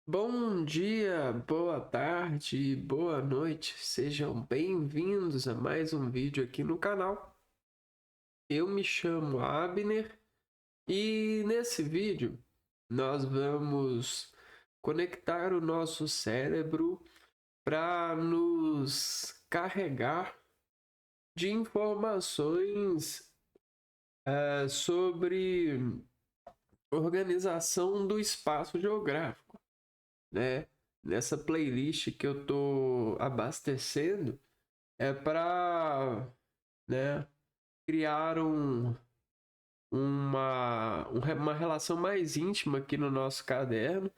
Bom dia, boa tarde, boa noite, sejam bem-vindos a mais um vídeo aqui no canal. Eu me chamo Abner e nesse vídeo nós vamos conectar o nosso cérebro para nos carregar de informações sobre organização do espaço geográfico, né? Nessa playlist que eu tô abastecendo é para, né, criar uma relação mais íntima aqui no nosso caderno,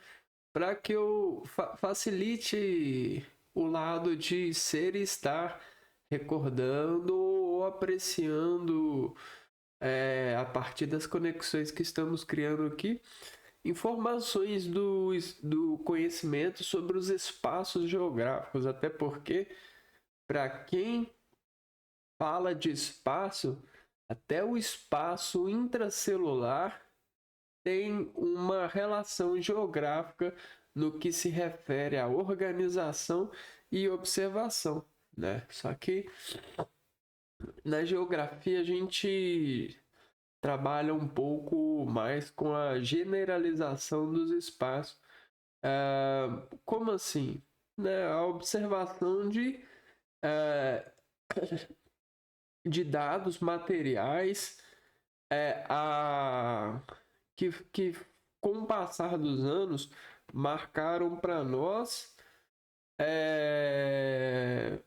para que eu facilite o lado de ser e estar recordando ou apreciando, a partir das conexões que estamos criando aqui, informações do conhecimento sobre os espaços geográficos, até porque, para quem fala de espaço, até o espaço intracelular tem uma relação geográfica no que se refere à organização e observação, né? Só que na geografia a gente trabalha um pouco mais com a generalização dos espaços. Como assim? Né? A observação de dados materiais, que com o passar dos anos marcaram para nós, é,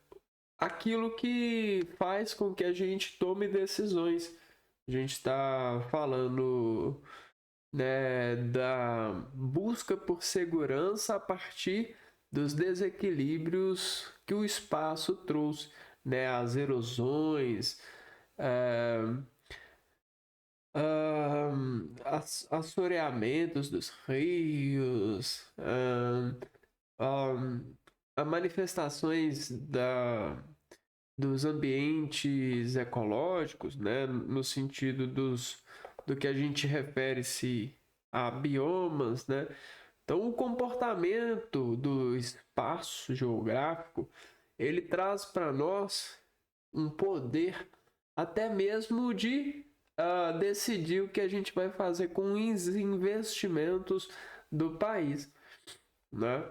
aquilo que faz com que a gente tome decisões. A gente está falando, né, da busca por segurança a partir dos desequilíbrios que o espaço trouxe, né, as erosões, assoreamentos dos rios, a manifestações dos ambientes ecológicos, né, no sentido do que a gente refere-se a biomas, né? Então, o comportamento do espaço geográfico, ele traz para nós um poder até mesmo de decidir o que a gente vai fazer com os investimentos do país, né?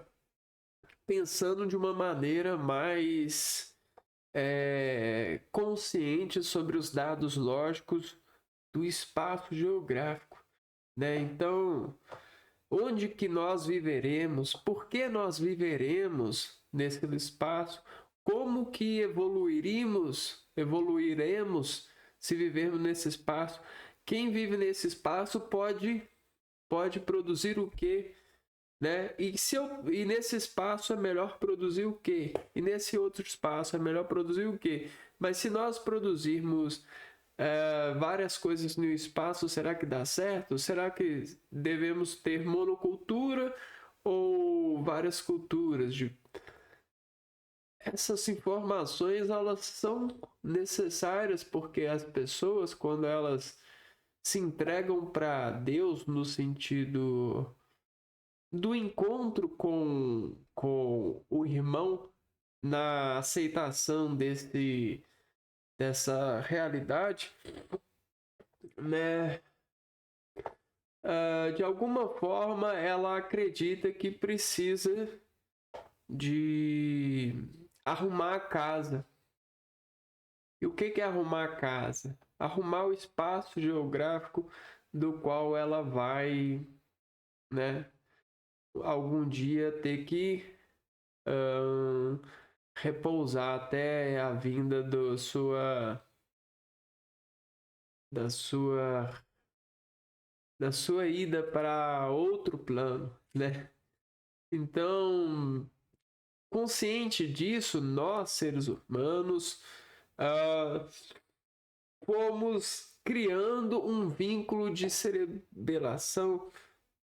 Pensando de uma maneira mais consciente sobre os dados lógicos do espaço geográfico, né? Então, onde que nós viveremos, por que nós viveremos nesse espaço, como que evoluiremos se vivermos nesse espaço, quem vive nesse espaço pode produzir o quê, né? E nesse espaço é melhor produzir o quê? E nesse outro espaço é melhor produzir o quê? Mas se nós produzirmos várias coisas no espaço, será que dá certo? Será que devemos ter monocultura ou várias culturas? Essas informações, elas são necessárias porque as pessoas, quando elas se entregam para Deus no sentido do encontro com o irmão, na aceitação dessa realidade, né? De alguma forma ela acredita que precisa de arrumar a casa. E o que é arrumar a casa? Arrumar o espaço geográfico do qual ela vai, né, algum dia ter que repousar até a vinda da sua da sua ida para outro plano, né? Então, consciente disso, nós, seres humanos, uh, fomos criando um vínculo de cerebração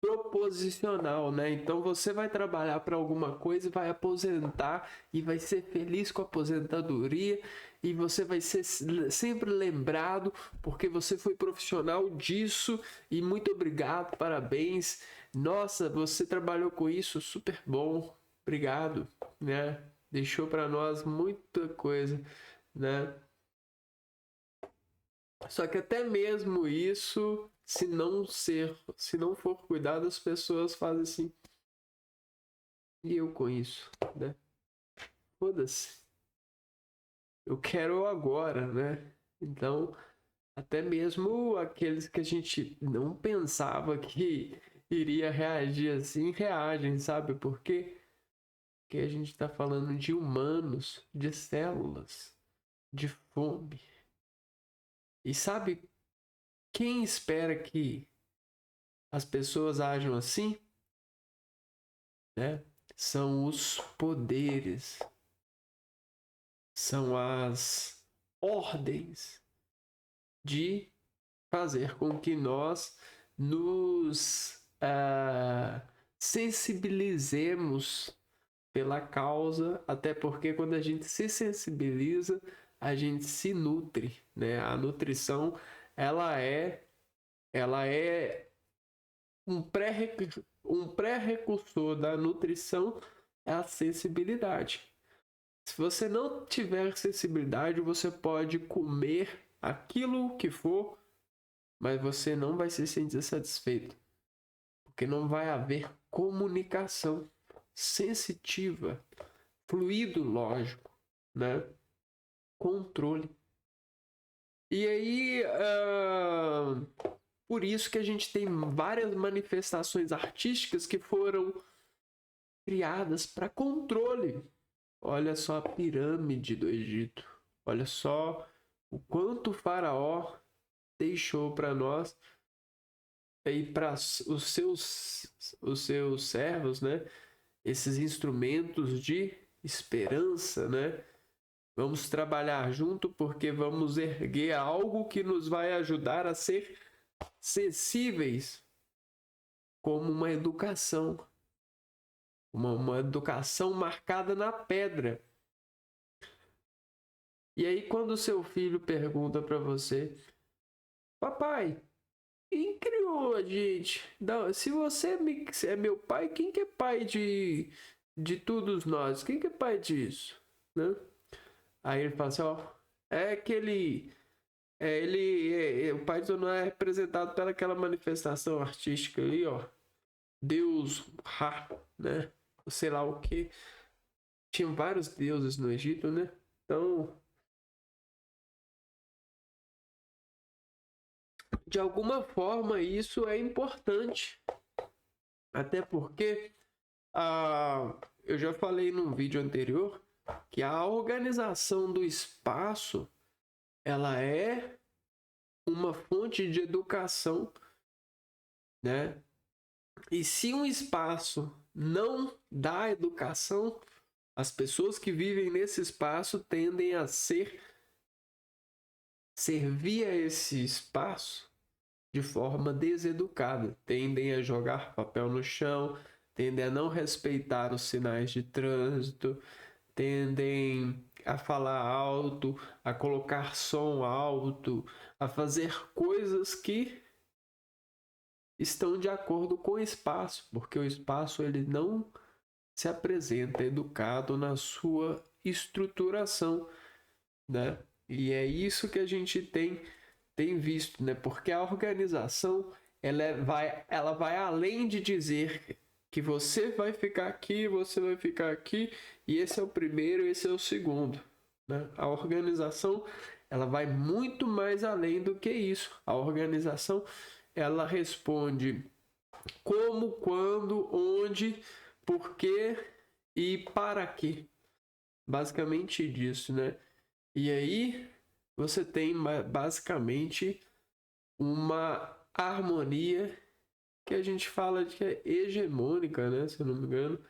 proposicional, né? Então você vai trabalhar para alguma coisa e vai aposentar e vai ser feliz com a aposentadoria e você vai ser sempre lembrado porque você foi profissional disso e muito obrigado, parabéns. Nossa, você trabalhou com isso, super bom, obrigado, né? Deixou para nós muita coisa, né? Só que até mesmo isso, se não for cuidado, as pessoas fazem assim, e eu com isso, né? Foda-se, eu quero agora, né? Então, até mesmo aqueles que a gente não pensava que iria reagir assim, reagem, sabe por quê? Porque a gente está falando de humanos, de células, de fome. E sabe quem espera que as pessoas ajam assim? Né? São os poderes, são as ordens de fazer com que nós nos sensibilizemos pela causa, até porque quando a gente se sensibiliza, a gente se nutre, né? A nutrição, ela é um pré-recursor da nutrição é a sensibilidade. Se você não tiver sensibilidade, você pode comer aquilo que for, mas você não vai se sentir satisfeito, porque não vai haver comunicação sensitiva, fluido lógico, né? Controle. E aí, por isso que a gente tem várias manifestações artísticas que foram criadas para controle. Olha só a pirâmide do Egito. Olha só o quanto o faraó deixou para nós e para os seus servos, né? Esses instrumentos de esperança, né? Vamos trabalhar junto porque vamos erguer algo que nos vai ajudar a ser sensíveis, como uma educação. Uma educação marcada na pedra. E aí, quando o seu filho pergunta para você, papai, quem criou a gente? Não, se você é meu pai, quem que é pai de todos nós? Quem que é pai disso? Né? Aí ele fala assim, ó, é aquele... o pai do Noé é representado pelaquela manifestação artística ali, ó. Deus Ra, né? Sei lá o que. Tinham vários deuses no Egito, né? Então, de alguma forma, isso é importante. Até porque eu já falei num vídeo anterior que a organização do espaço ela é uma fonte de educação, né? E se um espaço não dá educação, as pessoas que vivem nesse espaço tendem a servir a esse espaço de forma deseducada, tendem a jogar papel no chão, tendem a não respeitar os sinais de trânsito, tendem a falar alto, a colocar som alto, a fazer coisas que estão de acordo com o espaço, porque o espaço ele não se apresenta educado na sua estruturação, né? E é isso que a gente tem visto, né? Porque a organização ela vai além de dizer que você vai ficar aqui, você vai ficar aqui, e esse é o primeiro, esse é o segundo, né? A organização ela vai muito mais além do que isso. A organização ela responde como, quando, onde, por quê e para quê. Basicamente disso, né? E aí você tem basicamente uma harmonia que a gente fala de que é hegemônica, né? Se eu não me engano.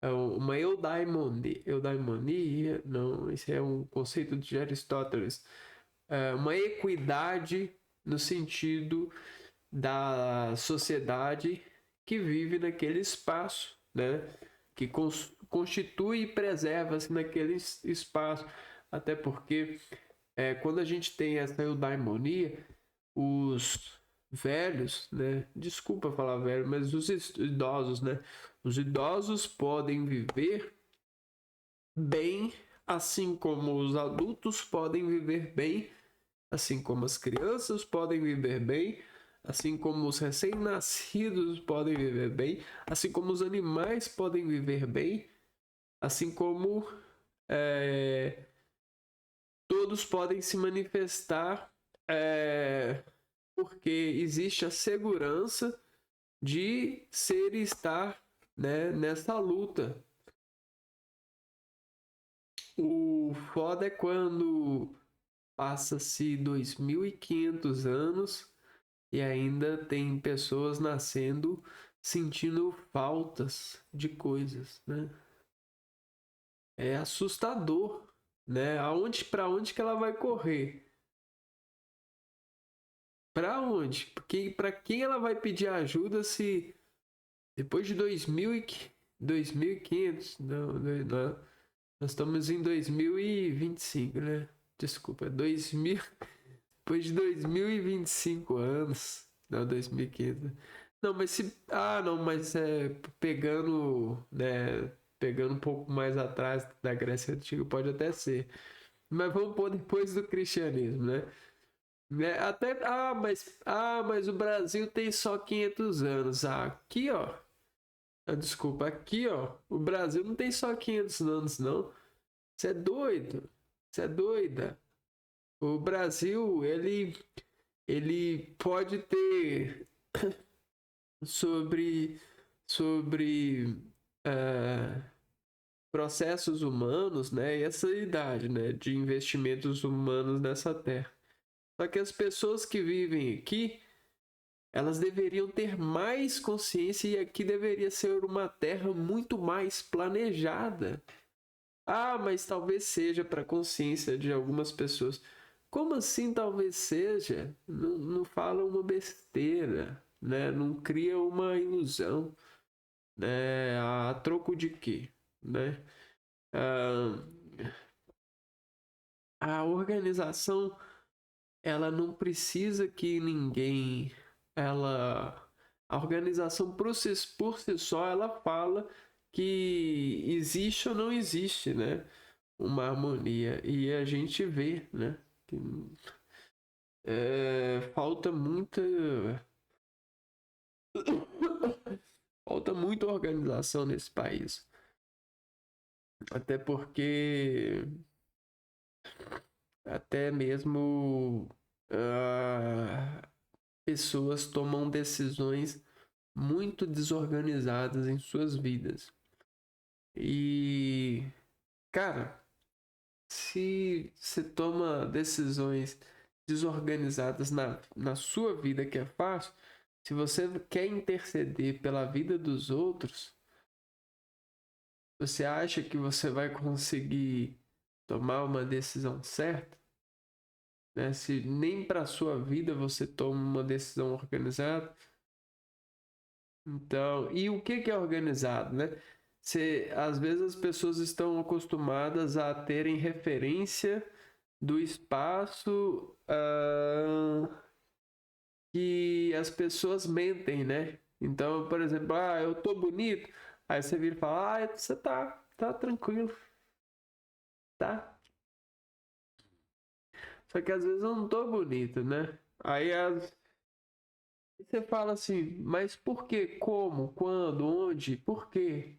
É uma eudaimonia, não, esse é um conceito de Aristóteles. É uma equidade no sentido da sociedade que vive naquele espaço, né? Que constitui e preserva-se naquele espaço. Até porque quando a gente tem essa eudaimonia, os velhos, né? Desculpa falar velho, mas os idosos, né? Os idosos podem viver bem, assim como os adultos podem viver bem, assim como as crianças podem viver bem, assim como os recém-nascidos podem viver bem, assim como os animais podem viver bem, assim como todos podem se manifestar, porque existe a segurança de ser e estar, né, nessa luta. O foda é quando passa-se 2.500 anos e ainda tem pessoas nascendo sentindo faltas de coisas, né? É assustador, né? Para onde que ela vai correr? Para onde? Porque para quem ela vai pedir ajuda se depois de 2.500, não, nós estamos em 2025, né? Desculpa, 2000, depois de 2025 anos, não, 2.500. Não, mas se, não, mas pegando, né, pegando um pouco mais atrás da Grécia Antiga pode até ser. Mas vamos pôr depois do cristianismo, né? Até, mas o Brasil tem só 500 anos. Aqui, ó, desculpa, aqui, ó, o Brasil não tem só 500 anos, não. Você é doido. Você é doida. O Brasil, ele pode ter sobre eh, processos humanos, né? E essa idade, né? De investimentos humanos nessa terra. Só que as pessoas que vivem aqui, elas deveriam ter mais consciência e aqui deveria ser uma terra muito mais planejada. Mas talvez seja para a consciência de algumas pessoas. Como assim talvez seja? Não fala uma besteira, né? Não cria uma ilusão, né? A troco de quê, né? Ah, a organização, ela não precisa que ninguém, a organização por si só, ela fala que existe ou não existe, né? Uma harmonia. E a gente vê, né? Que falta falta muita organização nesse país. Até porque até mesmo pessoas tomam decisões muito desorganizadas em suas vidas. E, cara, se você toma decisões desorganizadas na sua vida, que é fácil, se você quer interceder pela vida dos outros, você acha que você vai conseguir tomar uma decisão certa? Né? Se nem para sua vida você toma uma decisão organizada. Então, e o que é organizado, né? Às vezes as pessoas estão acostumadas a terem referência do espaço que as pessoas mentem, né? Então, por exemplo, eu tô bonito. Aí você vira e fala, você tá tranquilo, tá? Só que às vezes eu não tô bonito, né? Você fala assim, mas por quê? Como? Quando? Onde? Por quê?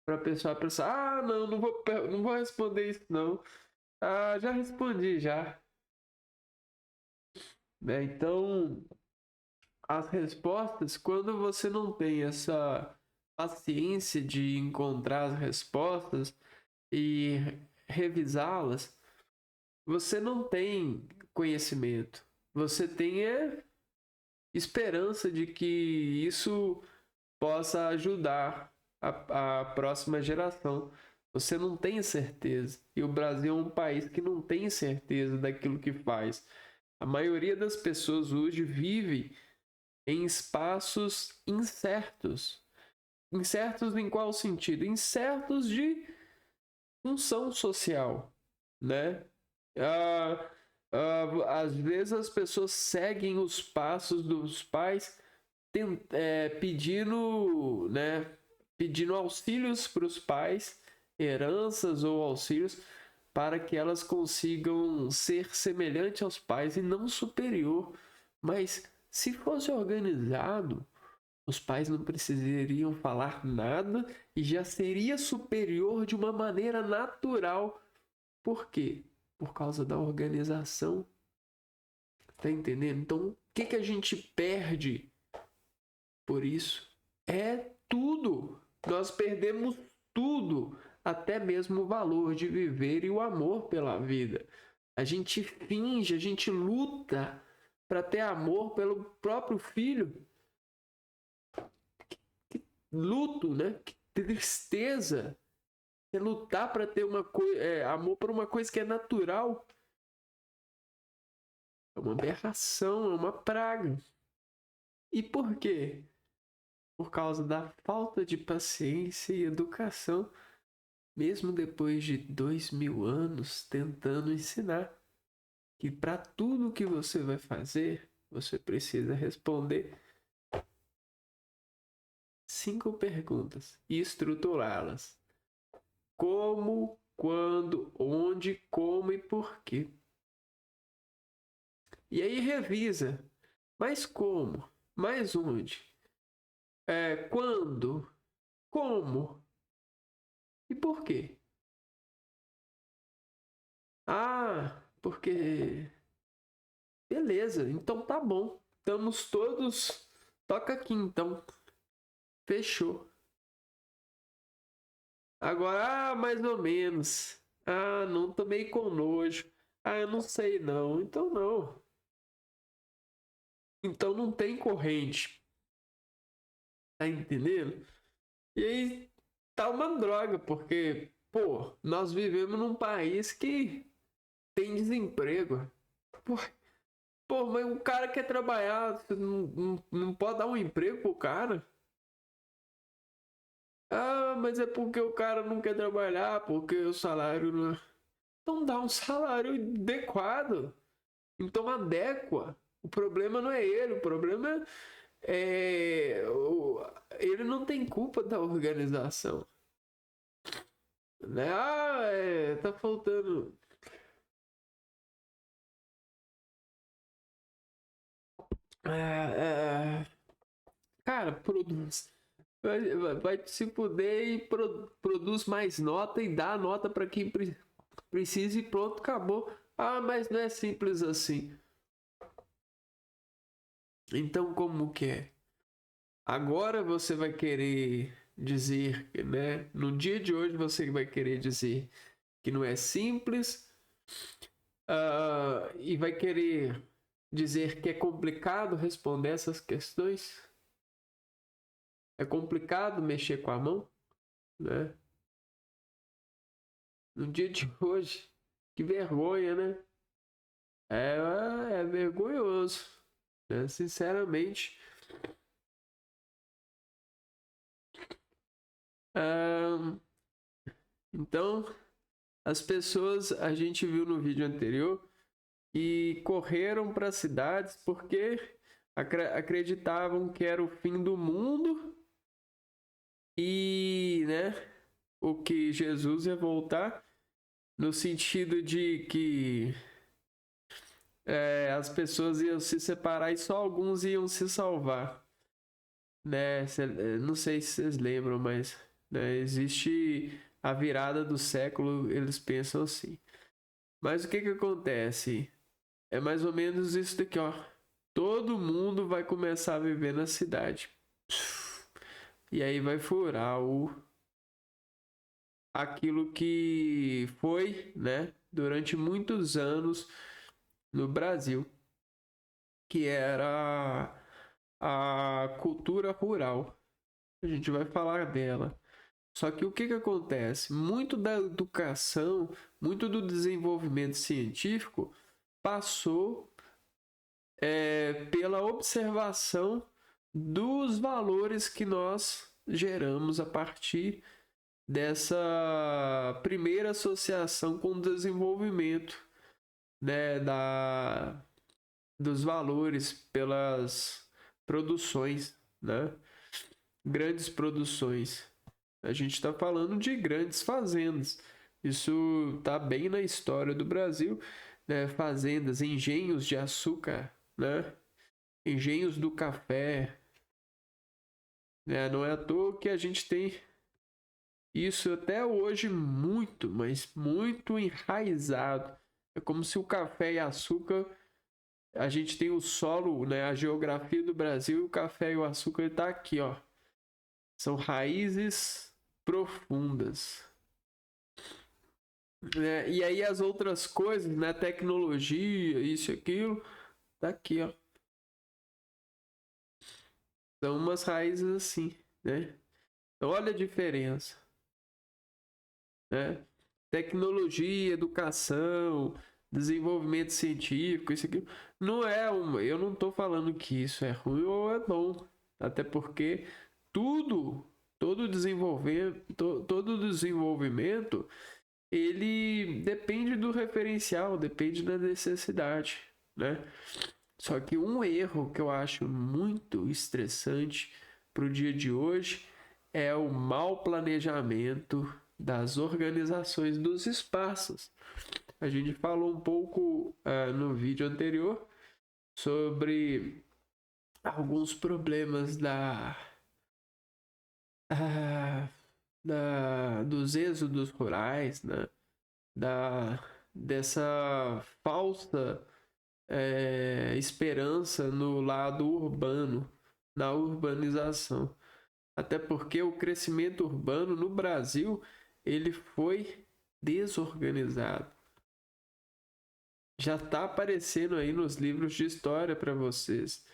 Pra pessoa pensar, não vou responder isso não. Já respondi já. Né? Então, as respostas, quando você não tem essa paciência de encontrar as respostas e revisá-las, você não tem conhecimento. Você tem esperança de que isso possa ajudar a próxima geração. Você não tem certeza. E o Brasil é um país que não tem certeza daquilo que faz. A maioria das pessoas hoje vive em espaços incertos. Incertos em qual sentido? Incertos de função social, né? Às vezes as pessoas seguem os passos dos pais pedindo, né, pedindo auxílios para os pais, heranças ou auxílios, para que elas consigam ser semelhante aos pais e não superior. Mas se fosse organizado, os pais não precisariam falar nada e já seria superior de uma maneira natural. Por quê? Por causa da organização. Tá entendendo? Então, o que a gente perde por isso? É tudo. Nós perdemos tudo, até mesmo o valor de viver e o amor pela vida. A gente finge, a gente luta para ter amor pelo próprio filho. Que luto, né? Que tristeza. É lutar para ter amor por uma coisa que é natural. É uma aberração, é uma praga. E por quê? Por causa da falta de paciência e educação, mesmo depois de 2000 anos tentando ensinar que para tudo que você vai fazer, você precisa responder 5 perguntas e estruturá-las. Como, quando, onde, como e por quê. E aí revisa. Mas como? Mas onde? Quando? Como? E por quê? Ah, porque... Beleza, então tá bom. Estamos todos... Toca aqui então. Fechou. Agora, mais ou menos. Ah, não, tô meio com nojo. Ah, eu não sei não. Então não. Então não tem corrente. Tá entendendo? E aí tá uma droga, porque, pô, nós vivemos num país que tem desemprego. Pô, mas o cara quer trabalhar, você não pode dar um emprego pro cara? Ah, mas é porque o cara não quer trabalhar, porque o salário não. Então dá um salário adequado. Então adequa. O problema não é ele, o problema ele não tem culpa da organização. Né? Ah, tá faltando. Cara, produz. Vai se puder e produz mais nota e dá nota para quem precisa e pronto, acabou. Ah, mas não é simples assim. Então, como que é? Agora você vai querer dizer, né? No dia de hoje você vai querer dizer que não é simples, e vai querer dizer que é complicado responder essas questões. É complicado mexer com a mão, né? No dia de hoje, que vergonha, né? É vergonhoso, né? Sinceramente. Ah, então, as pessoas, a gente viu no vídeo anterior, e correram para as cidades porque acreditavam que era o fim do mundo e, né, o que Jesus ia voltar no sentido de que as pessoas iam se separar e só alguns iam se salvar, né? Não sei se vocês lembram, mas né, existe a virada do século, eles pensam assim. Mas o que acontece? É mais ou menos isso daqui, ó. Todo mundo vai começar a viver na cidade. E aí vai furar aquilo que foi, né, durante muitos anos no Brasil, que era a cultura rural. A gente vai falar dela. Só que o que acontece? Muito da educação, muito do desenvolvimento científico passou pela observação dos valores que nós geramos a partir dessa primeira associação com o desenvolvimento. né, dos valores pelas produções, né? Grandes produções. A gente está falando de grandes fazendas. Isso está bem na história do Brasil, né? Fazendas, engenhos de açúcar, né? Engenhos do café, né? Não é à toa que a gente tem isso até hoje muito, mas muito enraizado. É como se o café e açúcar, a gente tem o solo, né? A geografia do Brasil e o café e o açúcar está aqui, ó. São raízes profundas. E aí as outras coisas, né? Tecnologia, isso e aquilo, tá aqui, ó. São umas raízes assim, né? Então, olha a diferença, né? Tecnologia, educação, desenvolvimento científico, isso aqui. Não é uma. Eu não tô falando que isso é ruim ou é bom. Até porque tudo, todo desenvolvimento ele depende do referencial, depende da necessidade, né? Só que um erro que eu acho muito estressante para o dia de hoje é o mau planejamento das organizações dos espaços. A gente falou um pouco no vídeo anterior sobre alguns problemas dos êxodos rurais, né? Dessa falsa esperança no lado urbano, na urbanização. Até porque o crescimento urbano no Brasil ele foi desorganizado. Já está aparecendo aí nos livros de história para vocês,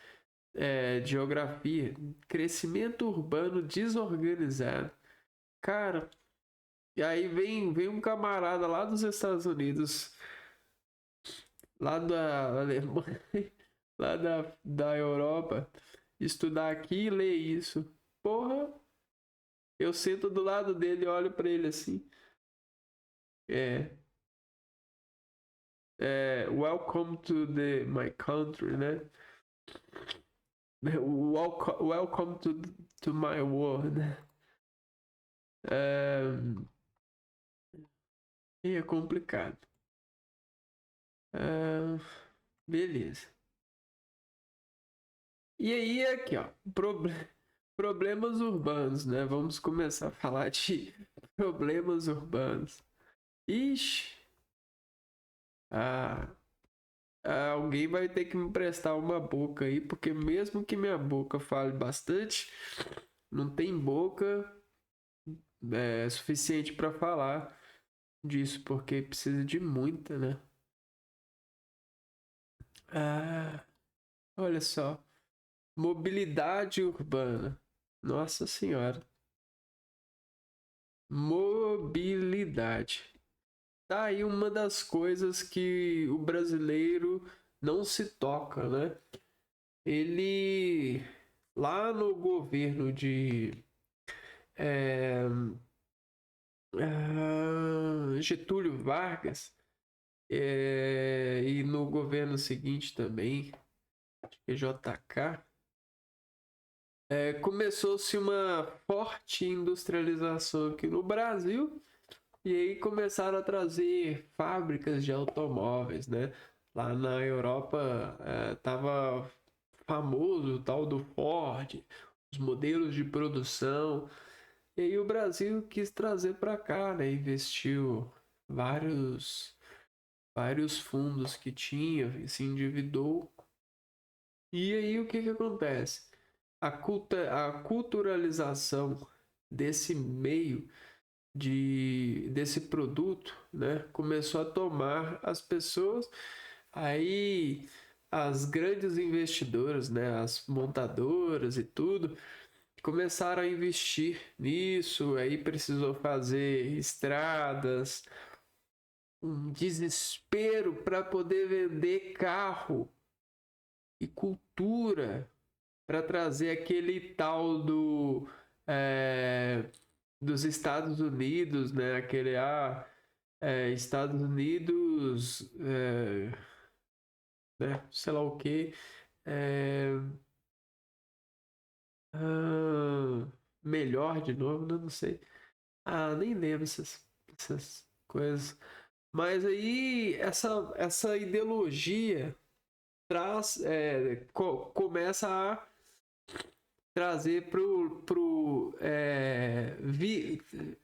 de geografia, crescimento urbano desorganizado. Cara, e aí vem um camarada lá dos Estados Unidos, lá da Alemanha, lá da Europa, estudar aqui e ler isso. Porra, eu sento do lado dele e olho pra ele assim. É, welcome to my country, né? Welcome to my world. É complicado. Beleza. E aí, aqui, ó. Problemas urbanos, né? Vamos começar a falar de problemas urbanos. Ixi. Alguém vai ter que me prestar uma boca aí, porque mesmo que minha boca fale bastante, não tem boca suficiente para falar disso, porque precisa de muita, né? Olha só. Mobilidade urbana. Nossa Senhora. Mobilidade. Tá aí uma das coisas que o brasileiro não se toca, né? Ele, lá no governo de Getúlio Vargas, e no governo seguinte também, JK, começou-se uma forte industrialização aqui no Brasil. E aí começaram a trazer fábricas de automóveis, né? Lá na Europa tava famoso o tal do Ford, os modelos de produção. E aí o Brasil quis trazer para cá, né? Investiu vários fundos que tinha, se endividou. E aí o que acontece? A culturalização desse meio desse produto, né, começou a tomar as pessoas. Aí as grandes investidoras, né, as montadoras e tudo, começaram a investir nisso. Aí precisou fazer estradas, um desespero para poder vender carro e cultura, para trazer aquele tal dos Estados Unidos, né? Aquele Estados Unidos empregos, né, sei lá o que, melhor de novo, né, não sei. Nem lembro essas coisas. Mas aí essa ideologia começa a trazer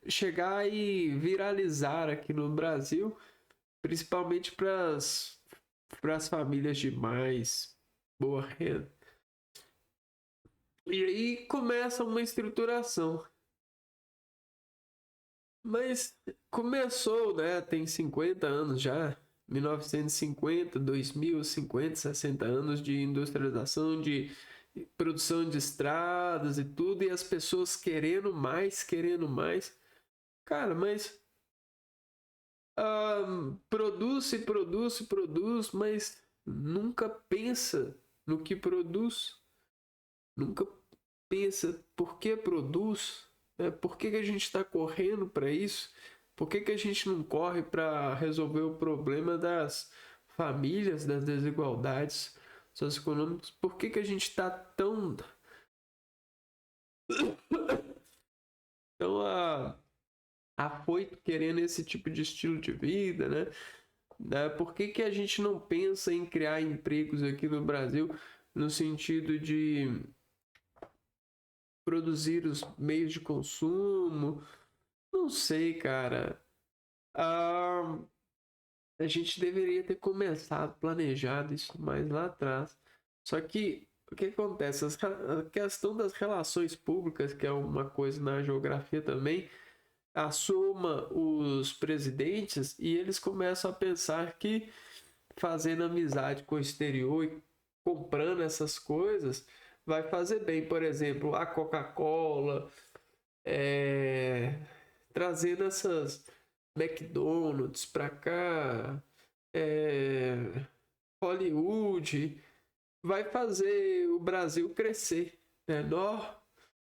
chegar e viralizar aqui no Brasil, principalmente para as famílias de mais boa renda. E aí começa uma estruturação. Mas começou, né? Tem 50 anos já. 1950, 2000, 50, 60 anos de industrialização, de produção de estradas e tudo, e as pessoas querendo mais, querendo mais. Cara, mas produz e produz e produz, mas nunca pensa no que produz, nunca pensa por que produz, né? Por que a gente está correndo para isso? Por que a gente não corre para resolver o problema das famílias, das desigualdades socioeconômicas? Por que a gente está tão afoito querendo esse tipo de estilo de vida, né? Por que a gente não pensa em criar empregos aqui no Brasil no sentido de produzir os meios de consumo? Não sei, cara. A gente deveria ter começado, planejado isso mais lá atrás. Só que o que acontece? A questão das relações públicas, que é uma coisa na geografia também, assoma os presidentes e eles começam a pensar que fazendo amizade com o exterior e comprando essas coisas vai fazer bem. Por exemplo, a Coca-Cola, trazendo essas McDonald's para cá, Hollywood, vai fazer o Brasil crescer. Né?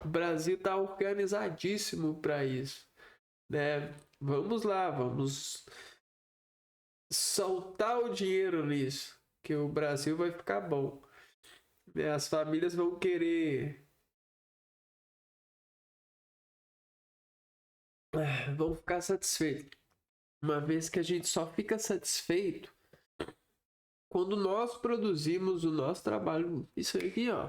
O Brasil está organizadíssimo para isso. Né? Vamos lá, vamos soltar o dinheiro nisso, que o Brasil vai ficar bom. Né? As famílias vão ficar satisfeitas. Uma vez que a gente só fica satisfeito quando nós produzimos o nosso trabalho. Isso aqui, ó,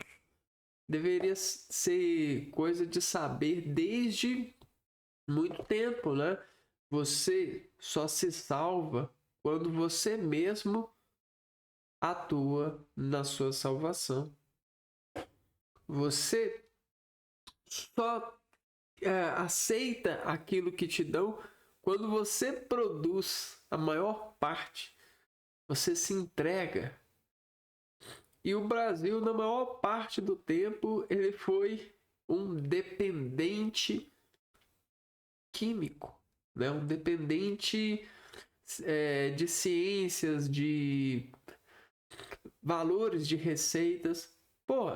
deveria ser coisa de saber desde muito tempo, né? Você só se salva quando você mesmo atua na sua salvação. Você só aceita aquilo que te dão quando você produz a maior parte. Você se entrega. E o Brasil, na maior parte do tempo, ele foi um dependente químico, né? Um dependente de ciências, de valores, de receitas. Pô,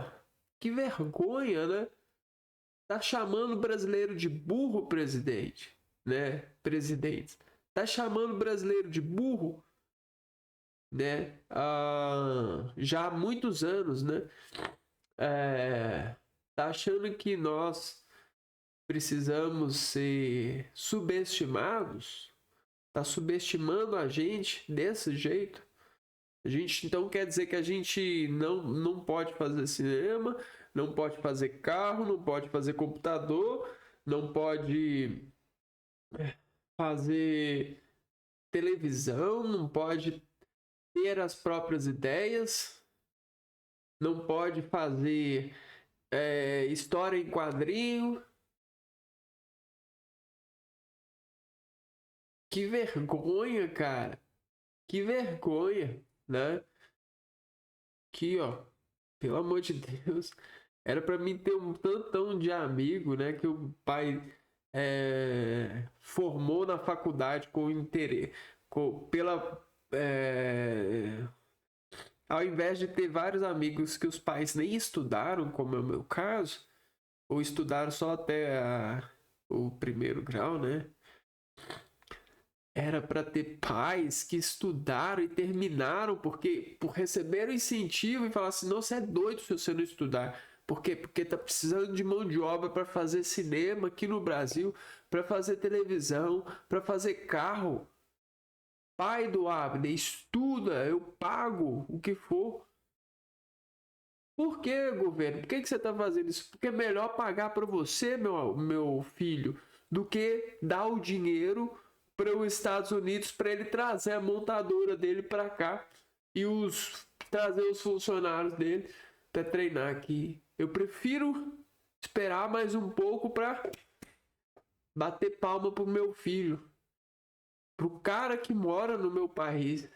que vergonha, né? Tá chamando o brasileiro de burro, presidente, né? Presidente. Tá chamando o brasileiro de burro, né? Já há muitos anos, né? Tá achando que nós precisamos ser subestimados? Tá subestimando a gente desse jeito? A gente então quer dizer que a gente não pode fazer cinema, não pode fazer carro, não pode fazer computador, não pode fazer televisão, não pode ter as próprias ideias, não pode fazer história em quadrinho. Que vergonha, cara. Que vergonha, né? Aqui, ó. Pelo amor de Deus. Era pra mim ter um tantão de amigo, né? Que o pai formou na faculdade com interesse. Ao invés de ter vários amigos que os pais nem estudaram, como é o meu caso, ou estudaram só até o primeiro grau, né? Era para ter pais que estudaram e terminaram por receberam incentivo e falaram assim: não, você é doido se você não estudar. Por quê? Porque tá precisando de mão de obra para fazer cinema aqui no Brasil, para fazer televisão, para fazer carro. Pai do Abner, estuda, eu pago o que for. Por que, governo? Por que você está fazendo isso? Porque é melhor pagar para você, meu filho, do que dar o dinheiro para os Estados Unidos para ele trazer a montadora dele para cá e trazer os funcionários dele para treinar aqui. Eu prefiro esperar mais um pouco para bater palma pro meu filho, pro cara que mora no meu país,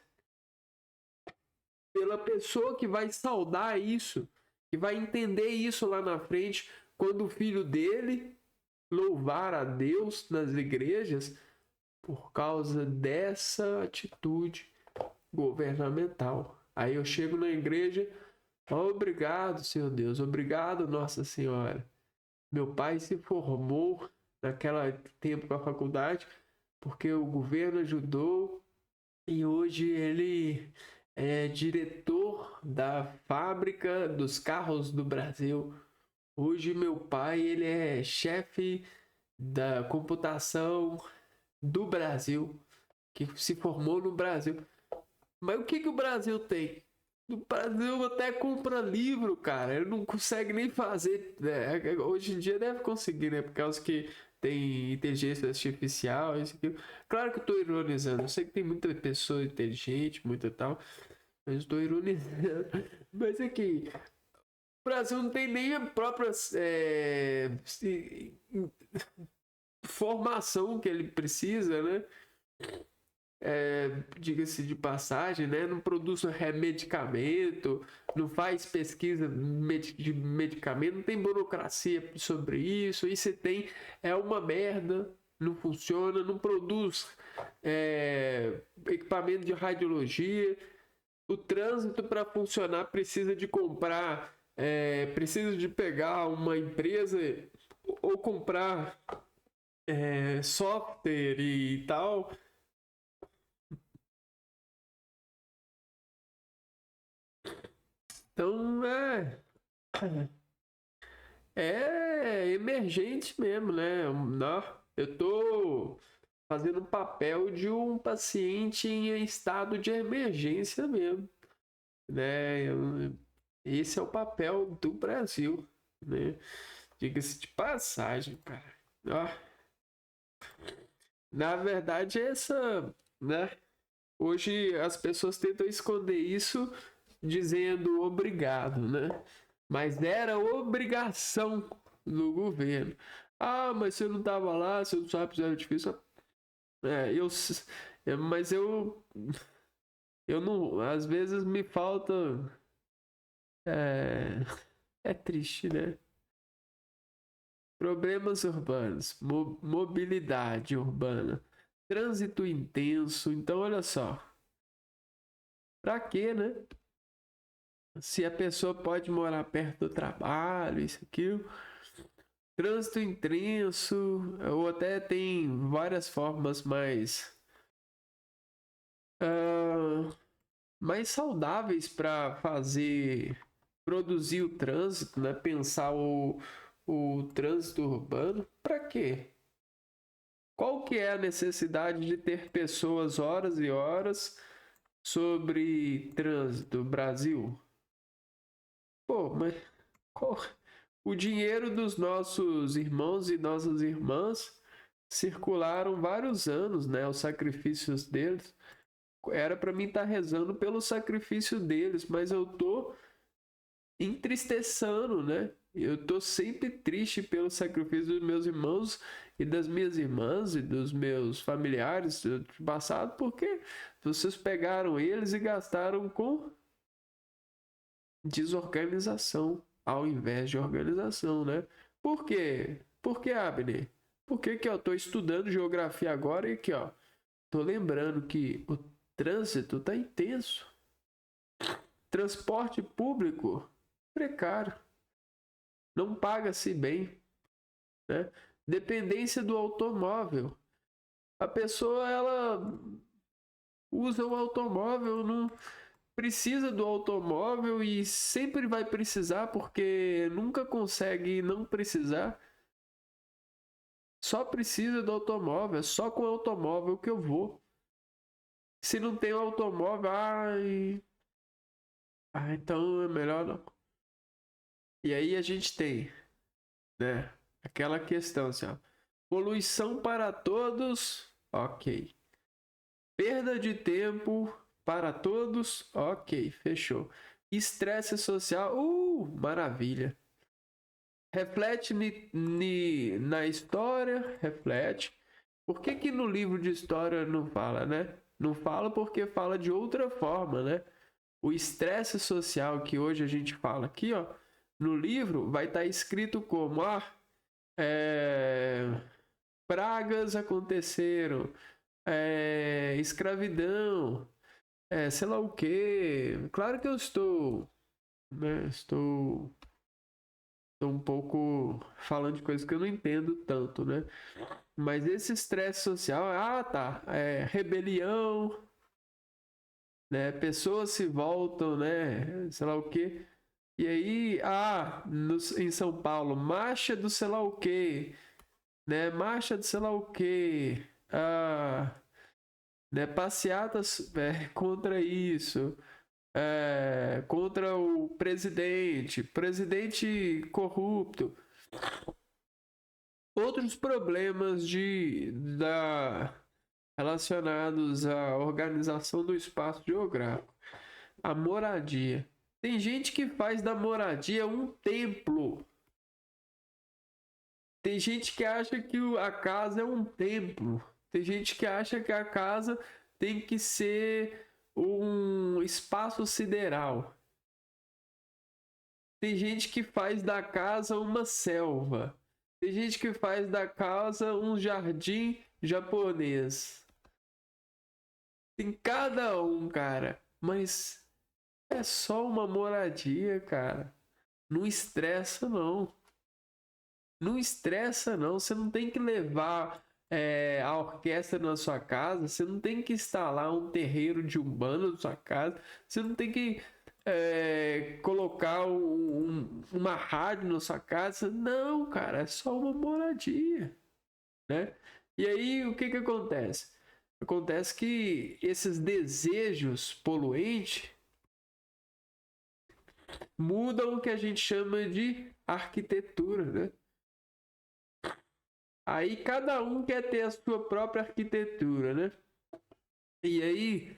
pela pessoa que vai saudar isso, que vai entender isso lá na frente, quando o filho dele louvar a Deus nas igrejas por causa dessa atitude governamental. Aí eu chego na igreja, obrigado, Senhor Deus, obrigado, Nossa Senhora. Meu pai se formou naquele tempo com a faculdade porque o governo ajudou e hoje ele é diretor da fábrica dos carros do Brasil. Hoje meu pai ele é chefe da computação do Brasil, que se formou no Brasil. Mas o que o Brasil tem? O Brasil até compra livro, cara. Ele não consegue nem fazer, né? Hoje em dia deve conseguir, né? Por causa que tem inteligência artificial, isso aqui. Claro que eu tô ironizando. Eu sei que tem muita pessoa inteligente, muita tal. Mas estou ironizando. Mas aqui, o Brasil não tem nem a própria formação que ele precisa, né? Diga-se de passagem, né? Não produz medicamento, não faz pesquisa de medicamento, não tem burocracia sobre isso. E se tem, é uma merda, não funciona, não produz equipamento de radiologia. O trânsito para funcionar precisa de comprar, precisa de pegar uma empresa ou comprar software e tal. Então é emergente mesmo, né? Não, eu tô fazendo o papel de um paciente em estado de emergência mesmo, né? Esse é o papel do Brasil, né? Diga-se de passagem, cara. Ó, na verdade, né? Hoje as pessoas tentam esconder isso dizendo obrigado, né? Mas era obrigação do governo. Ah, mas você não estava lá, você não sabe se era difícil. Mas eu não, às vezes me falta, é, é triste, né? Problemas urbanos, mobilidade urbana, trânsito intenso. Então, olha só, pra quê, né? Se a pessoa pode morar perto do trabalho, isso, aquilo. Trânsito intenso, ou até tem várias formas ah, mais saudáveis para produzir o trânsito, né? Pensar o trânsito urbano. Para quê? Qual que é a necessidade de ter pessoas horas e horas sobre trânsito Brasil? Pô, mas qual... o dinheiro dos nossos irmãos e nossas irmãs circularam vários anos, né? Os sacrifícios deles. Era para mim estar rezando pelo sacrifício deles, mas eu tô entristecendo, né? Eu tô sempre triste pelo sacrifício dos meus irmãos e das minhas irmãs e dos meus familiares do passado, porque vocês pegaram eles e gastaram com desorganização ao invés de organização, né? Por quê? Por que, Abner? Por que eu tô estudando geografia agora e aqui, ó, tô lembrando que o trânsito tá intenso. Transporte público precário, não paga-se bem, né? Dependência do automóvel. A pessoa, ela usa o automóvel, não precisa do automóvel e sempre vai precisar porque nunca consegue não precisar. Só precisa do automóvel, é só com o automóvel que eu vou. Se não tem automóvel, então é melhor não. E aí a gente tem, né, aquela questão assim, ó, poluição para todos, ok. Perda de tempo para todos, ok, fechou. Estresse social, maravilha. Reflete na história, reflete. Por que que no livro de história não fala, né? Não fala porque fala de outra forma, né? O estresse social que hoje a gente fala aqui, ó, no livro vai estar escrito como, pragas aconteceram, escravidão, sei lá o quê. Claro que eu estou, né, estou um pouco falando de coisas que eu não entendo tanto, né? Mas esse estresse social, rebelião, né? Pessoas se voltam, né? Sei lá o quê. E aí, em São Paulo, marcha do sei lá o quê, né? Marcha do sei lá o quê. Né? Passeatas contra isso. Contra o presidente corrupto. Outros problemas relacionados à organização do espaço geográfico. A moradia. Tem gente que faz da moradia um templo. Tem gente que acha que a casa é um templo. Tem gente que acha que a casa tem que ser um espaço sideral. Tem gente que faz da casa uma selva. Tem gente que faz da casa um jardim japonês. Tem cada um, cara. Mas é só uma moradia, cara. Não estressa, não. Não estressa, não. Você não tem que levar a orquestra na sua casa. Você não tem que instalar um terreiro de umbanda na sua casa. Você não tem que colocar uma rádio na sua casa. Não, cara. É só uma moradia, né? E aí, o que que acontece? Acontece que esses desejos poluentes mudam o que a gente chama de arquitetura, né? Aí cada um quer ter a sua própria arquitetura, né? E aí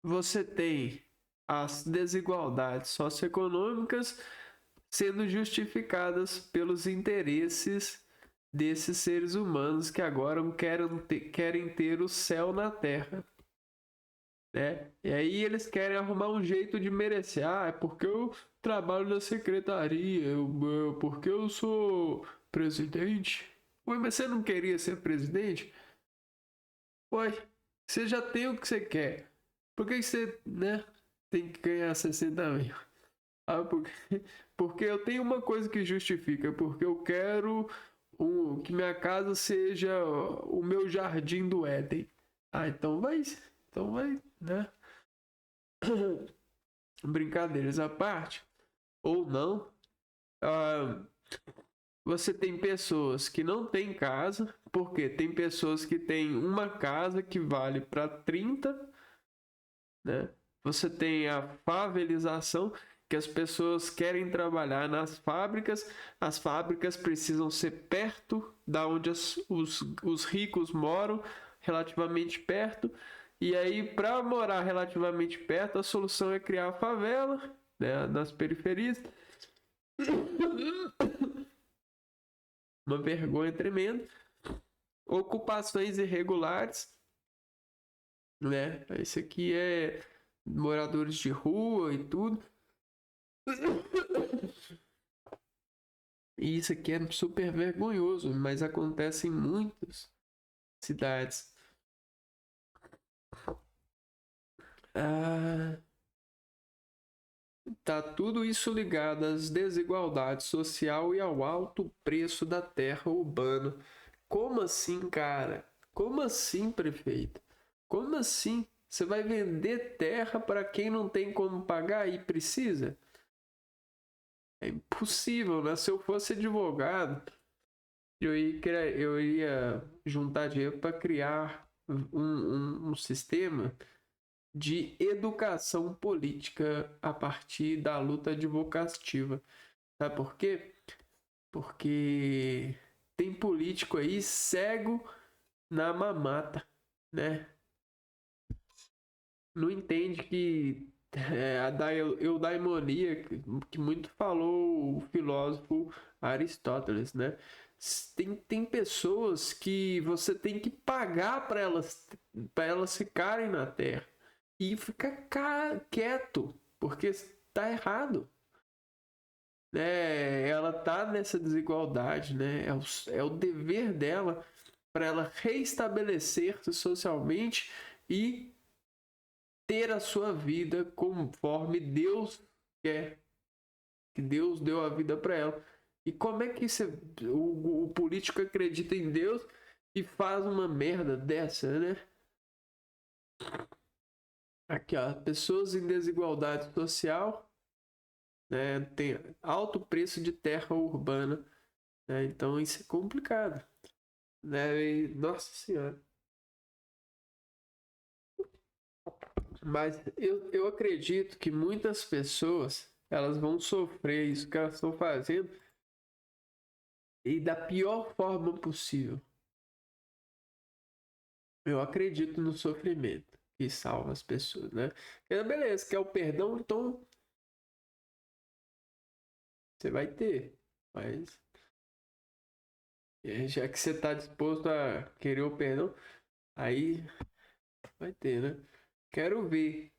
você tem as desigualdades socioeconômicas sendo justificadas pelos interesses desses seres humanos que agora querem ter o céu na terra, né? E aí eles querem arrumar um jeito de merecer. É porque eu trabalho na secretaria, porque eu sou presidente. Ué, mas você não queria ser presidente? Ué, você já tem o que você quer. Por que você, né, tem que ganhar 60 mil? Porque, porque eu tenho uma coisa que justifica. Porque eu quero que minha casa seja o meu jardim do Éden. Então vai. Então vai, né? Brincadeiras à parte, ou não, você tem pessoas que não têm casa, porque tem pessoas que têm uma casa que vale para 30, né? Você tem a favelização, que as pessoas querem trabalhar nas fábricas, as fábricas precisam ser perto da onde os ricos moram, relativamente perto. E aí, para morar relativamente perto, a solução é criar a favela, né, nas periferias. Uma vergonha tremenda. Ocupações irregulares, né? Isso aqui é moradores de rua e tudo. E isso aqui é super vergonhoso, mas acontece em muitas cidades. Tá tudo isso ligado às desigualdades social e ao alto preço da terra urbana Como assim, cara? Como assim, prefeito? Como assim? Você vai vender terra para quem não tem como pagar e precisa? É impossível, né? Se eu fosse advogado, eu ia juntar dinheiro para criar um sistema de educação política a partir da luta advocativa. Sabe por quê? Porque tem político aí cego na mamata, né? Não entende que a eudaimonia, que muito falou o filósofo Aristóteles, né? Tem pessoas que você tem que pagar para elas ficarem na Terra e ficar quieto, porque está errado. Né? Ela tá nessa desigualdade, né? É o dever dela para ela reestabelecer-se socialmente e ter a sua vida conforme Deus quer, que Deus deu a vida para ela. E como é que o político acredita em Deus e faz uma merda dessa, né? Aqui, ó, pessoas em desigualdade social, né, tem alto preço de terra urbana, né? Então isso é complicado, né? E, nossa senhora. Mas eu acredito que muitas pessoas elas vão sofrer isso que elas estão fazendo e da pior forma possível. Eu acredito no sofrimento que salva as pessoas, né? Beleza, quer o perdão, então você vai ter. Mas já que você está disposto a querer o perdão, aí vai ter, né? Quero ver.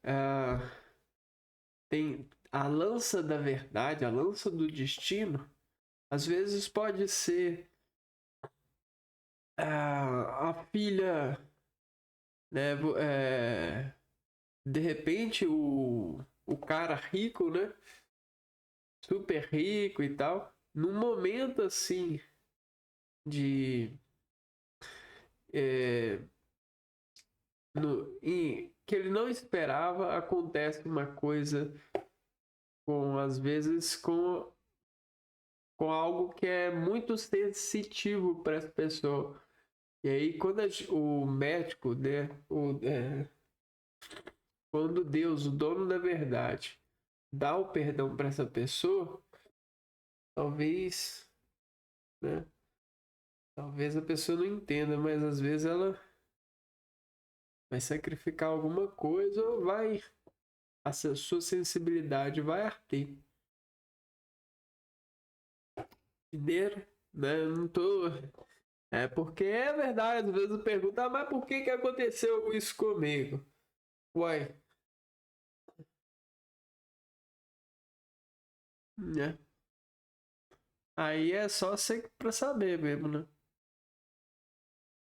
Tem a lança da verdade, a lança do destino. Às vezes pode ser a filha, né? De repente o cara rico, né? Super rico e tal, num momento assim de é, que ele não esperava, acontece uma coisa com às vezes com algo que é muito sensitivo para essa pessoa. E aí quando o médico, né, quando Deus, o dono da verdade, dá o perdão para essa pessoa, talvez, né, talvez a pessoa não entenda, mas às vezes ela vai sacrificar alguma coisa ou vai a sua sensibilidade vai arder. Entenderam? Né? Eu não tô. É porque é verdade, às vezes eu pergunto, mas por que aconteceu isso comigo? Uai, né? Aí é só você pra saber mesmo, né?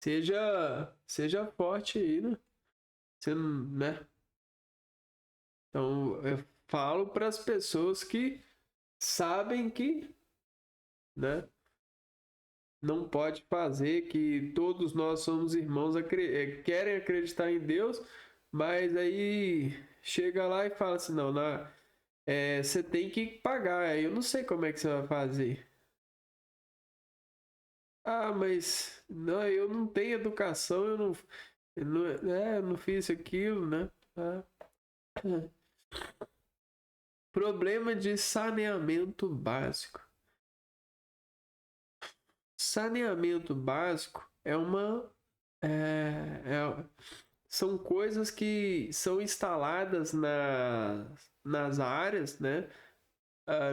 Seja forte aí, né? Você, né? Então, eu falo para as pessoas que sabem que, né? Não pode fazer, que todos nós somos irmãos, querem acreditar em Deus, mas aí chega lá e fala assim, não, você tem que pagar, eu não sei como é que você vai fazer. Ah, mas não, eu não tenho educação, eu não fiz aquilo, né? Ah. Problema de saneamento básico. Saneamento básico são coisas que são instaladas nas áreas, né?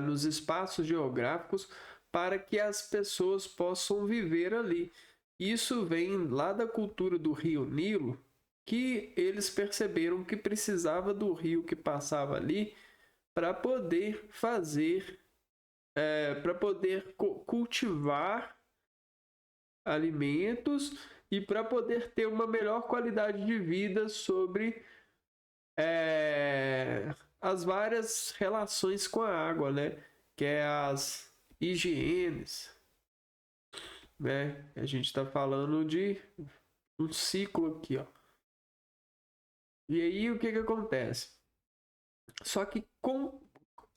Nos espaços geográficos para que as pessoas possam viver ali. Isso vem lá da cultura do Rio Nilo, que eles perceberam que precisava do rio que passava ali para poder fazer, para poder cultivar alimentos e para poder ter uma melhor qualidade de vida sobre as várias relações com a água, né? Que é as higienes. né? A gente está falando de um ciclo aqui, ó. E aí o que que acontece? Só que com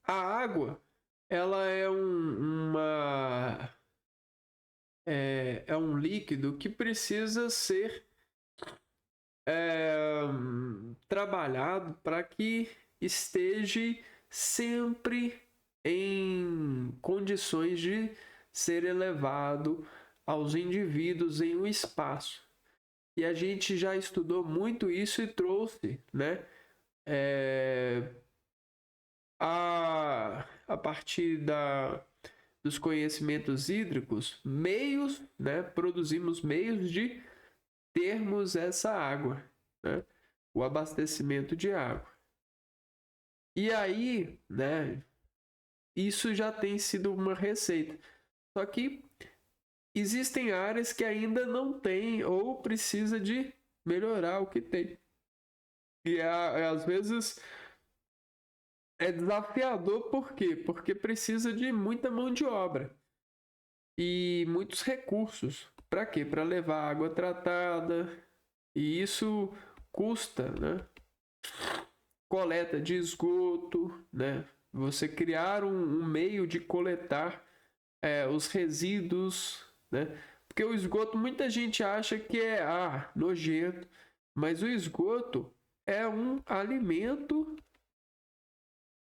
a água, ela é um líquido que precisa ser trabalhado para que esteja sempre em condições de ser elevado aos indivíduos em um espaço. E a gente já estudou muito isso e trouxe, né? A partir dos conhecimentos hídricos, meios, né? Produzimos meios de termos essa água, né? O abastecimento de água. E aí, né? Isso já tem sido uma receita. Só que existem áreas que ainda não tem ou precisa de melhorar o que tem. E às vezes é desafiador, por quê? Porque precisa de muita mão de obra e muitos recursos. Para quê? Para levar água tratada. E isso custa, né? Coleta de esgoto, né? Você criar um meio de coletar os resíduos, né? Porque o esgoto, muita gente acha que é nojento, mas o esgoto é um alimento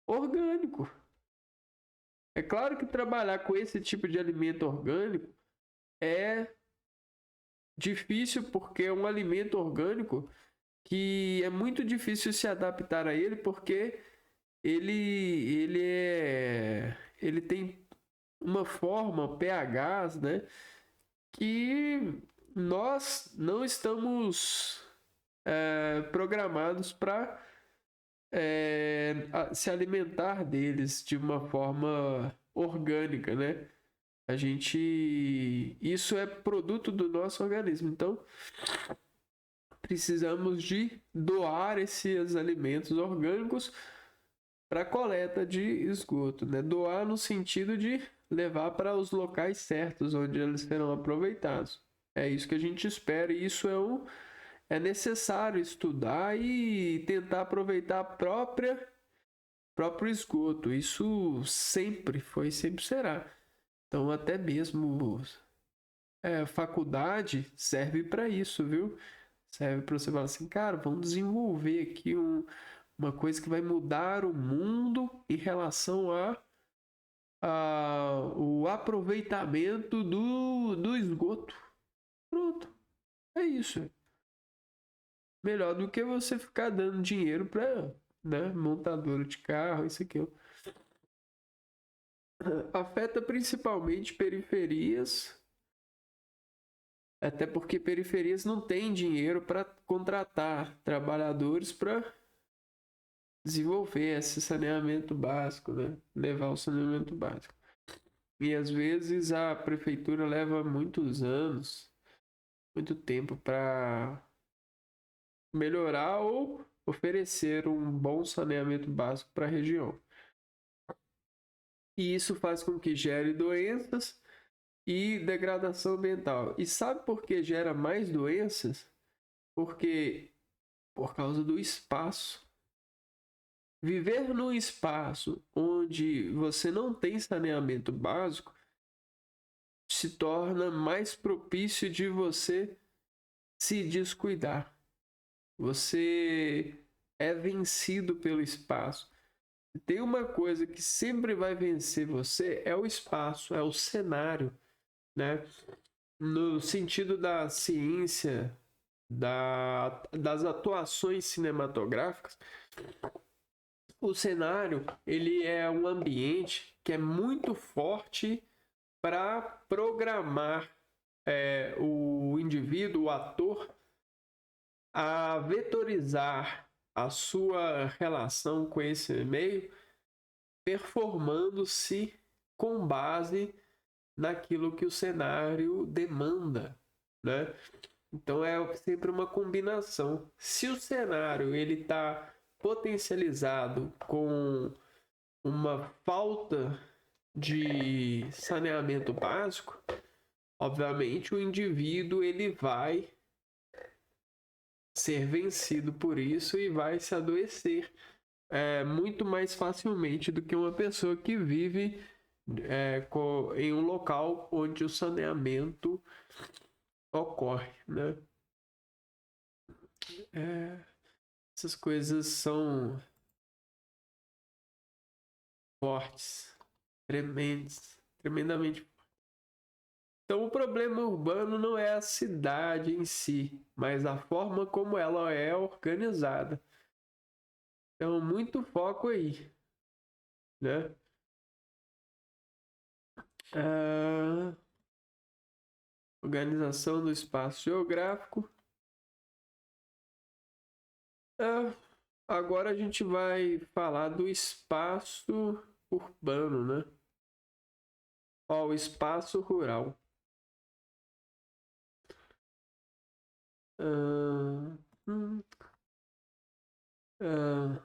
orgânico. É claro que trabalhar com esse tipo de alimento orgânico é difícil, porque é um alimento orgânico que é muito difícil se adaptar a ele, porque ele tem uma forma, pHs, né, que nós não estamos programados para se alimentar deles de uma forma orgânica, né? Isso é produto do nosso organismo, então precisamos de doar esses alimentos orgânicos para coleta de esgoto, né? Doar no sentido de levar para os locais certos onde eles serão aproveitados. É isso que a gente espera, e isso é necessário estudar e tentar aproveitar próprio esgoto. Isso sempre foi, sempre será. Então, até mesmo faculdade serve para isso, viu? Serve para você falar assim, cara, vamos desenvolver aqui uma coisa que vai mudar o mundo em relação o aproveitamento do esgoto. Pronto, é isso. Melhor do que você ficar dando dinheiro para, né, montadora de carro, isso aqui. Afeta principalmente periferias, até porque periferias não têm dinheiro para contratar trabalhadores para desenvolver esse saneamento básico, né? Levar o saneamento básico. E às vezes a prefeitura leva muitos anos, muito tempo para melhorar ou oferecer um bom saneamento básico para a região. E isso faz com que gere doenças e degradação ambiental. E sabe por que gera mais doenças? Porque por causa do espaço. Viver num espaço onde você não tem saneamento básico se torna mais propício de você se descuidar. Você é vencido pelo espaço. Tem uma coisa que sempre vai vencer você, é o espaço, é o cenário, né? No sentido da ciência, das atuações cinematográficas, o cenário ele é um ambiente que é muito forte para programar o indivíduo, o ator, a vetorizar a sua relação com esse meio, performando-se com base naquilo que o cenário demanda, né? Então é sempre uma combinação. Se o cenário ele está potencializado com uma falta de saneamento básico, Obviamente, o indivíduo ele vai ser vencido por isso e vai se adoecer muito mais facilmente do que uma pessoa que vive em um local onde o saneamento ocorre, né? Essas coisas são fortes, tremendamente. Então, o problema urbano não é a cidade em si, mas a forma como ela é organizada. Então, muito foco aí, né? Organização do espaço geográfico. Agora a gente vai falar do espaço urbano, né? Ó, o espaço rural. Ah, hum, ah,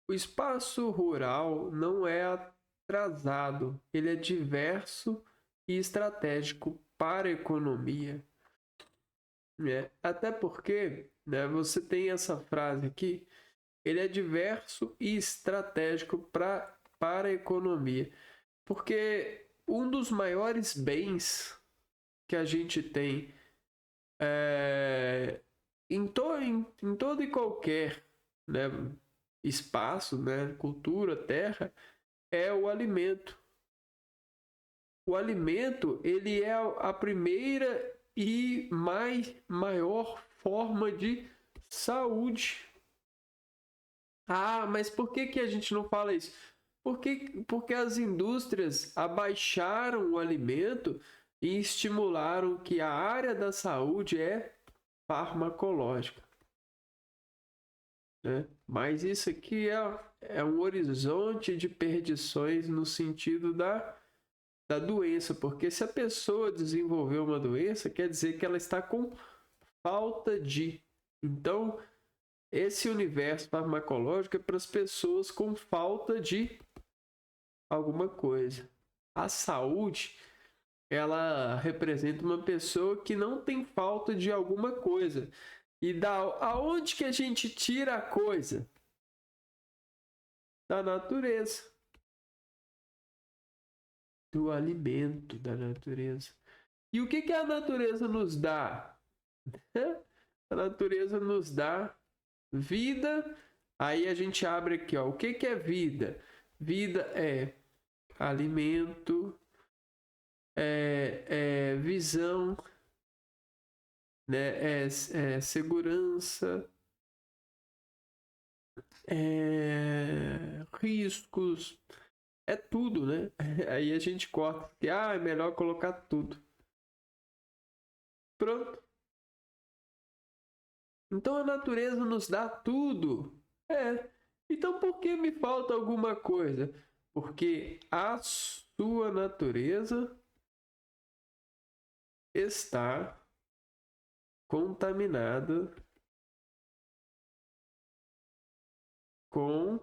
o espaço rural não é atrasado, ele é diverso e estratégico para a economia. Até porque, né, você tem essa frase aqui, ele é diverso e estratégico para a economia. Porque um dos maiores bens que a gente tem em todo e qualquer, né, espaço, né, cultura, terra, é o alimento. O alimento ele é a primeira e maior forma de saúde. Ah, mas por que a gente não fala isso? Porque as indústrias abaixaram o alimento e estimularam que a área da saúde é farmacológica, né? Mas isso aqui é um horizonte de perdições no sentido da doença, porque se a pessoa desenvolveu uma doença, quer dizer que ela está com falta de. Então, esse universo farmacológico é para as pessoas com falta de alguma coisa. A saúde, ela representa uma pessoa que não tem falta de alguma coisa. E aonde que a gente tira a coisa? Da natureza. Do alimento da natureza. E o que a natureza nos dá? A natureza nos dá vida. Aí a gente abre aqui, ó. O que é vida? Vida é alimento, visão, né? Segurança, riscos, é tudo, né? Aí a gente corta, porque é melhor colocar tudo. Pronto. Então a natureza nos dá tudo. Então por que me falta alguma coisa? Porque a sua natureza está contaminada com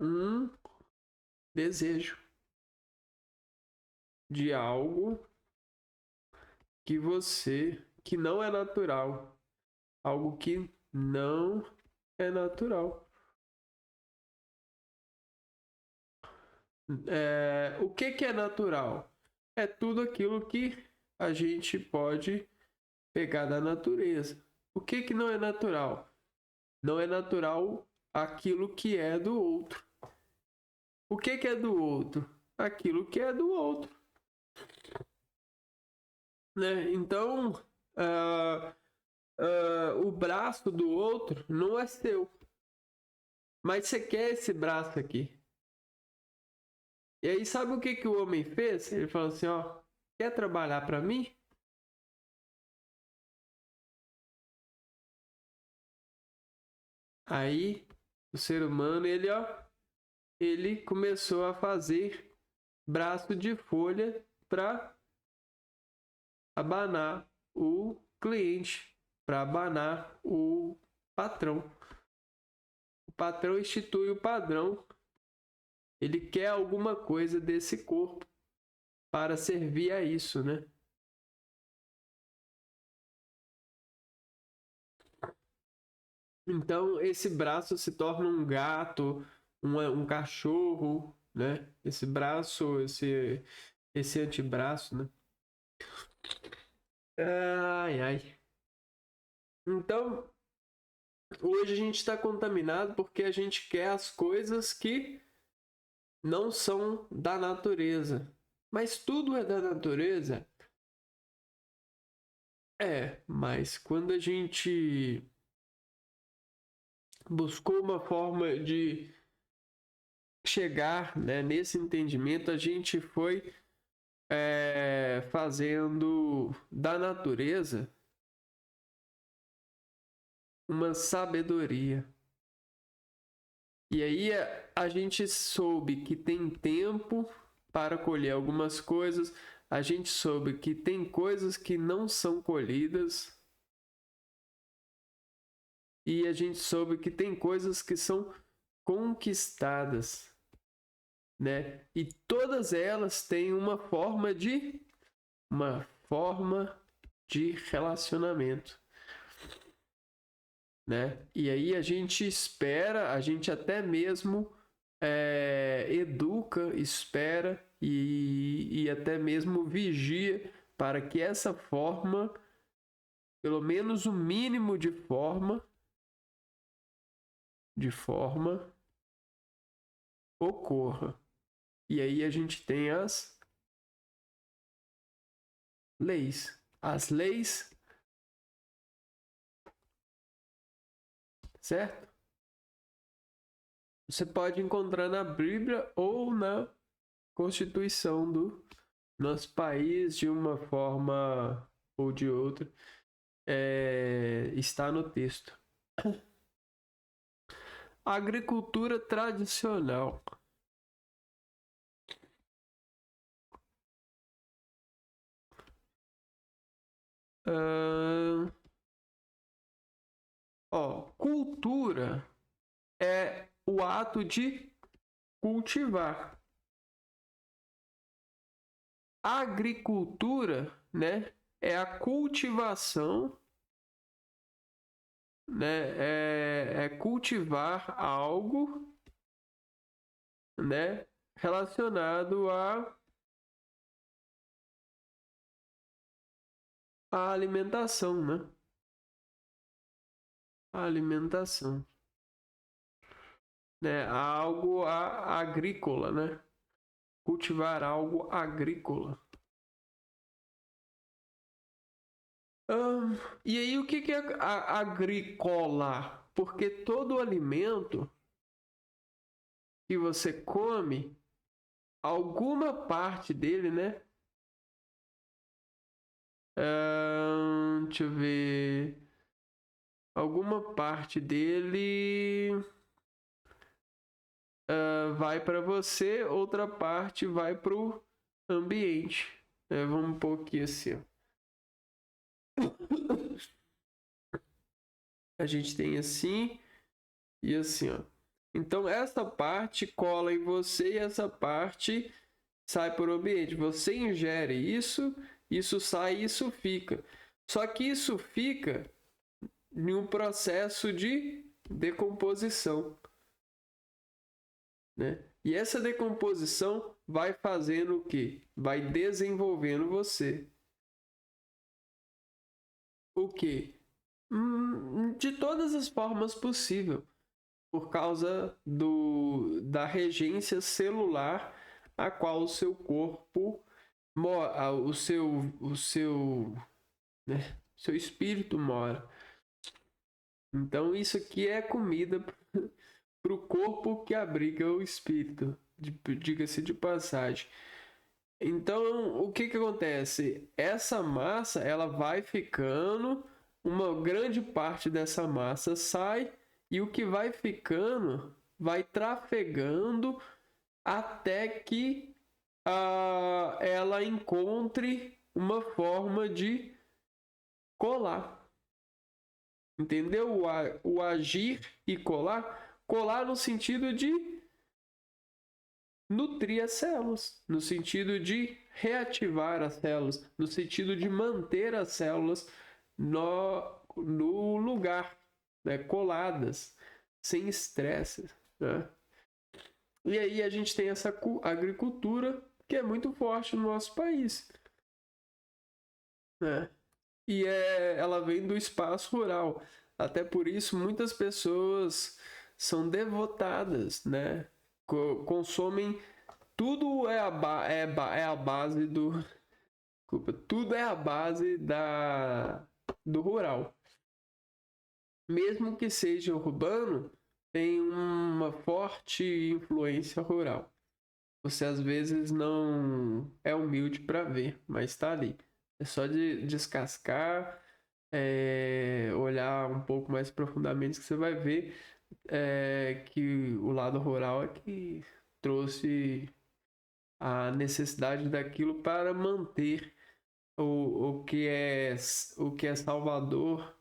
um desejo de algo que não é natural, algo que não é natural. O que é natural? É tudo aquilo que a gente pode pegar da natureza. O que não é natural? Não é natural aquilo que é do outro. O que é do outro? Aquilo que é do outro. Né? Então, o braço do outro não é seu. Mas você quer esse braço aqui. E aí, sabe o que o homem fez? Ele falou assim, ó, quer trabalhar para mim? Aí, o ser humano, ele começou a fazer braço de folha para abanar o cliente, para abanar o patrão. O patrão institui o padrão Ele quer alguma coisa desse corpo para servir a isso, né? Então, esse braço se torna um gato, um cachorro, né? Esse braço, esse antebraço, né? Ai, ai. Então, hoje a gente está contaminado porque a gente quer as coisas que não são da natureza. Mas tudo é da natureza? É, mas quando a gente buscou uma forma de chegar, né, nesse entendimento, a gente foi fazendo da natureza uma sabedoria. E aí a gente soube que tem tempo para colher algumas coisas, a gente soube que tem coisas que não são colhidas, e a gente soube que tem coisas que são conquistadas, né? E todas elas têm uma forma de relacionamento, né? E aí a gente espera, a gente até mesmo educa, espera e até mesmo vigia para que essa forma, pelo menos o mínimo de forma ocorra. E aí a gente tem as leis. As leis, certo? Você pode encontrar na Bíblia ou na Constituição do nosso país, de uma forma ou de outra, está no texto. Agricultura tradicional. Cultura é o ato de cultivar. Agricultura, né, é a cultivação, né, é cultivar algo, né, relacionado à alimentação, né? A alimentação, né? Algo agrícola, né? Cultivar algo agrícola. E aí, o que é agrícola? Porque todo alimento que você come, alguma parte dele, né? Deixa eu ver. Alguma parte dele vai para você, outra parte vai para o ambiente. Vamos pôr aqui assim, ó. A gente tem assim e assim, ó. Então essa parte cola em você e essa parte sai para o ambiente. Você ingere isso, isso sai e isso fica. Só que isso fica em um processo de decomposição, né? E essa decomposição vai fazendo o quê? Vai desenvolvendo você. O quê? De todas as formas possíveis, por causa da regência celular a qual o seu corpo, né, seu espírito mora. Então isso aqui é comida para o corpo que abriga o espírito, diga-se de passagem. Então, o que acontece? Essa massa, ela vai ficando, uma grande parte dessa massa sai e o que vai ficando vai trafegando até que ela encontre uma forma de colar. Entendeu? O agir e colar. Colar no sentido de nutrir as células, no sentido de reativar as células, no sentido de manter as células no lugar, né, coladas, sem estresse, né? E aí a gente tem essa agricultura que é muito forte no nosso país, né? E ela vem do espaço rural. Até por isso muitas pessoas são devotadas, né? Consomem tudo é a base do desculpa, tudo é a base do rural. Mesmo que seja urbano, tem uma forte influência rural. Você às vezes não é humilde para ver, mas está ali. É só de descascar, olhar um pouco mais profundamente que você vai ver que o lado rural é que trouxe a necessidade daquilo para manter o que é Salvador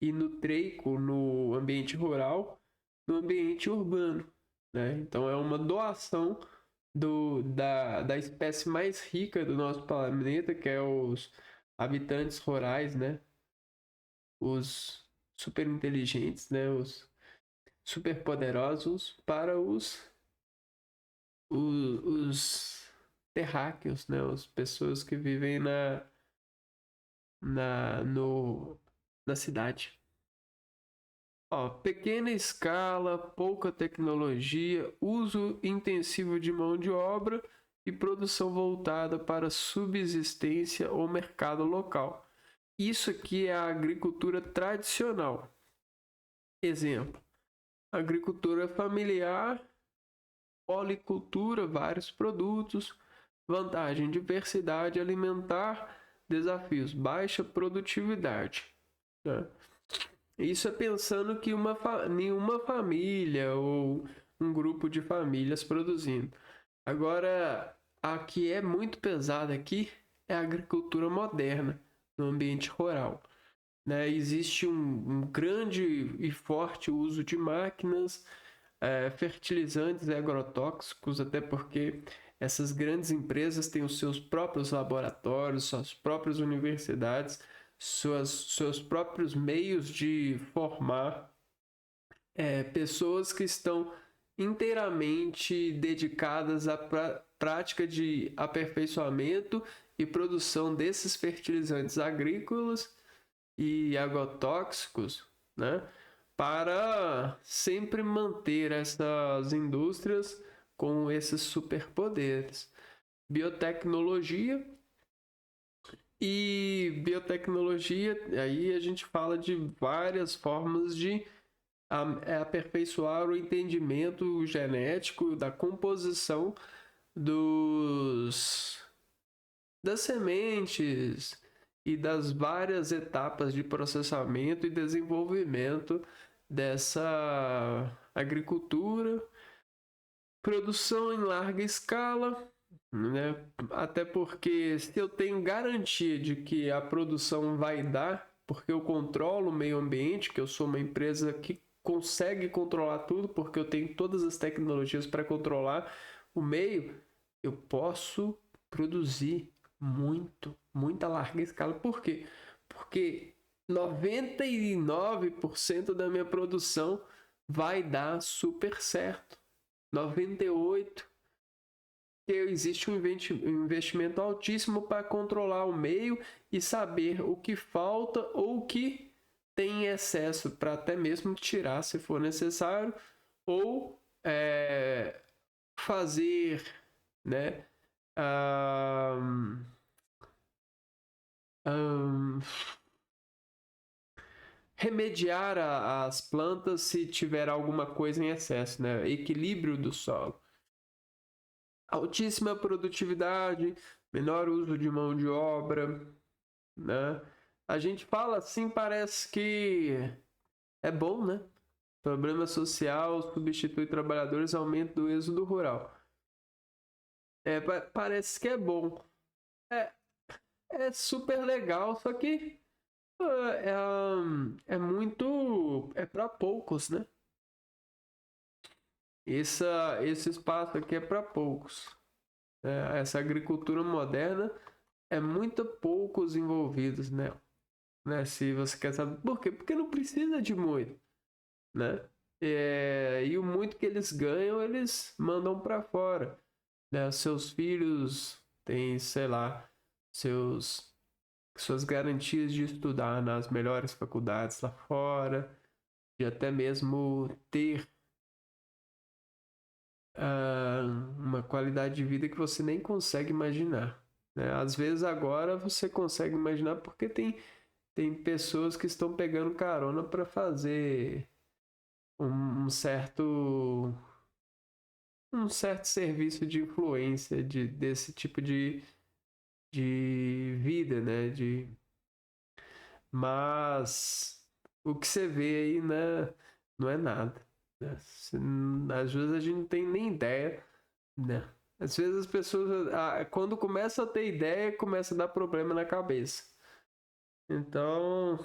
e nutreico no ambiente rural, no ambiente urbano, né? Então é uma doação da espécie mais rica do nosso planeta, que é os habitantes rurais, né? Os super inteligentes, né? Os super poderosos para os terráqueos, né? As pessoas que vivem na, no, na cidade. Ó, pequena escala, pouca tecnologia, uso intensivo de mão de obra e produção voltada para subsistência ou mercado local. Isso aqui é a agricultura tradicional. Exemplo: agricultura familiar, policultura, vários produtos, vantagem, diversidade alimentar, desafios, baixa produtividade, né? Isso é pensando que nenhuma família ou um grupo de famílias produzindo. Agora, a que é muito pesada aqui é a agricultura moderna no ambiente rural, né? Existe um grande e forte uso de máquinas, fertilizantes e agrotóxicos, até porque essas grandes empresas têm os seus próprios laboratórios, suas próprias universidades, seus próprios meios de formar pessoas que estão inteiramente dedicadas à prática de aperfeiçoamento e produção desses fertilizantes agrícolas e agrotóxicos, né, para sempre manter essas indústrias com esses superpoderes. Biotecnologia e biotecnologia, aí a gente fala de várias formas de aperfeiçoar o entendimento genético da composição das sementes e das várias etapas de processamento e desenvolvimento dessa agricultura, produção em larga escala, né? Até porque se eu tenho garantia de que a produção vai dar, porque eu controlo o meio ambiente, que eu sou uma empresa que consegue controlar tudo, porque eu tenho todas as tecnologias para controlar o meio, eu posso produzir muita larga escala. Por quê? Porque 99% da minha produção vai dar super certo. 98% que existe um investimento altíssimo para controlar o meio e saber o que falta ou o que tem em excesso para até mesmo tirar se for necessário ou fazer, né, remediar as plantas se tiver alguma coisa em excesso, né? Equilíbrio do solo. Altíssima produtividade, menor uso de mão de obra, né? A gente fala assim, parece que é bom, né? Problema social substitui trabalhadores, aumento do êxodo rural. Parece que é bom. É, é super legal, só que é muito. É para poucos, né? esse espaço aqui é para poucos. Essa agricultura moderna é muito poucos envolvidos nela, né? Se você quer saber por quê? Porque não precisa de muito, né? E o muito que eles ganham, eles mandam para fora, né? Seus filhos têm, sei lá, suas garantias de estudar nas melhores faculdades lá fora, de até mesmo ter uma qualidade de vida que você nem consegue imaginar, né? Às vezes agora você consegue imaginar porque tem pessoas que estão pegando carona para fazer um certo serviço de influência desse tipo de vida, né? Mas o que você vê aí, né, não é nada, né? Às vezes a gente não tem nem ideia, né? Às vezes as pessoas, quando começam a ter ideia, começa a dar problema na cabeça. Então,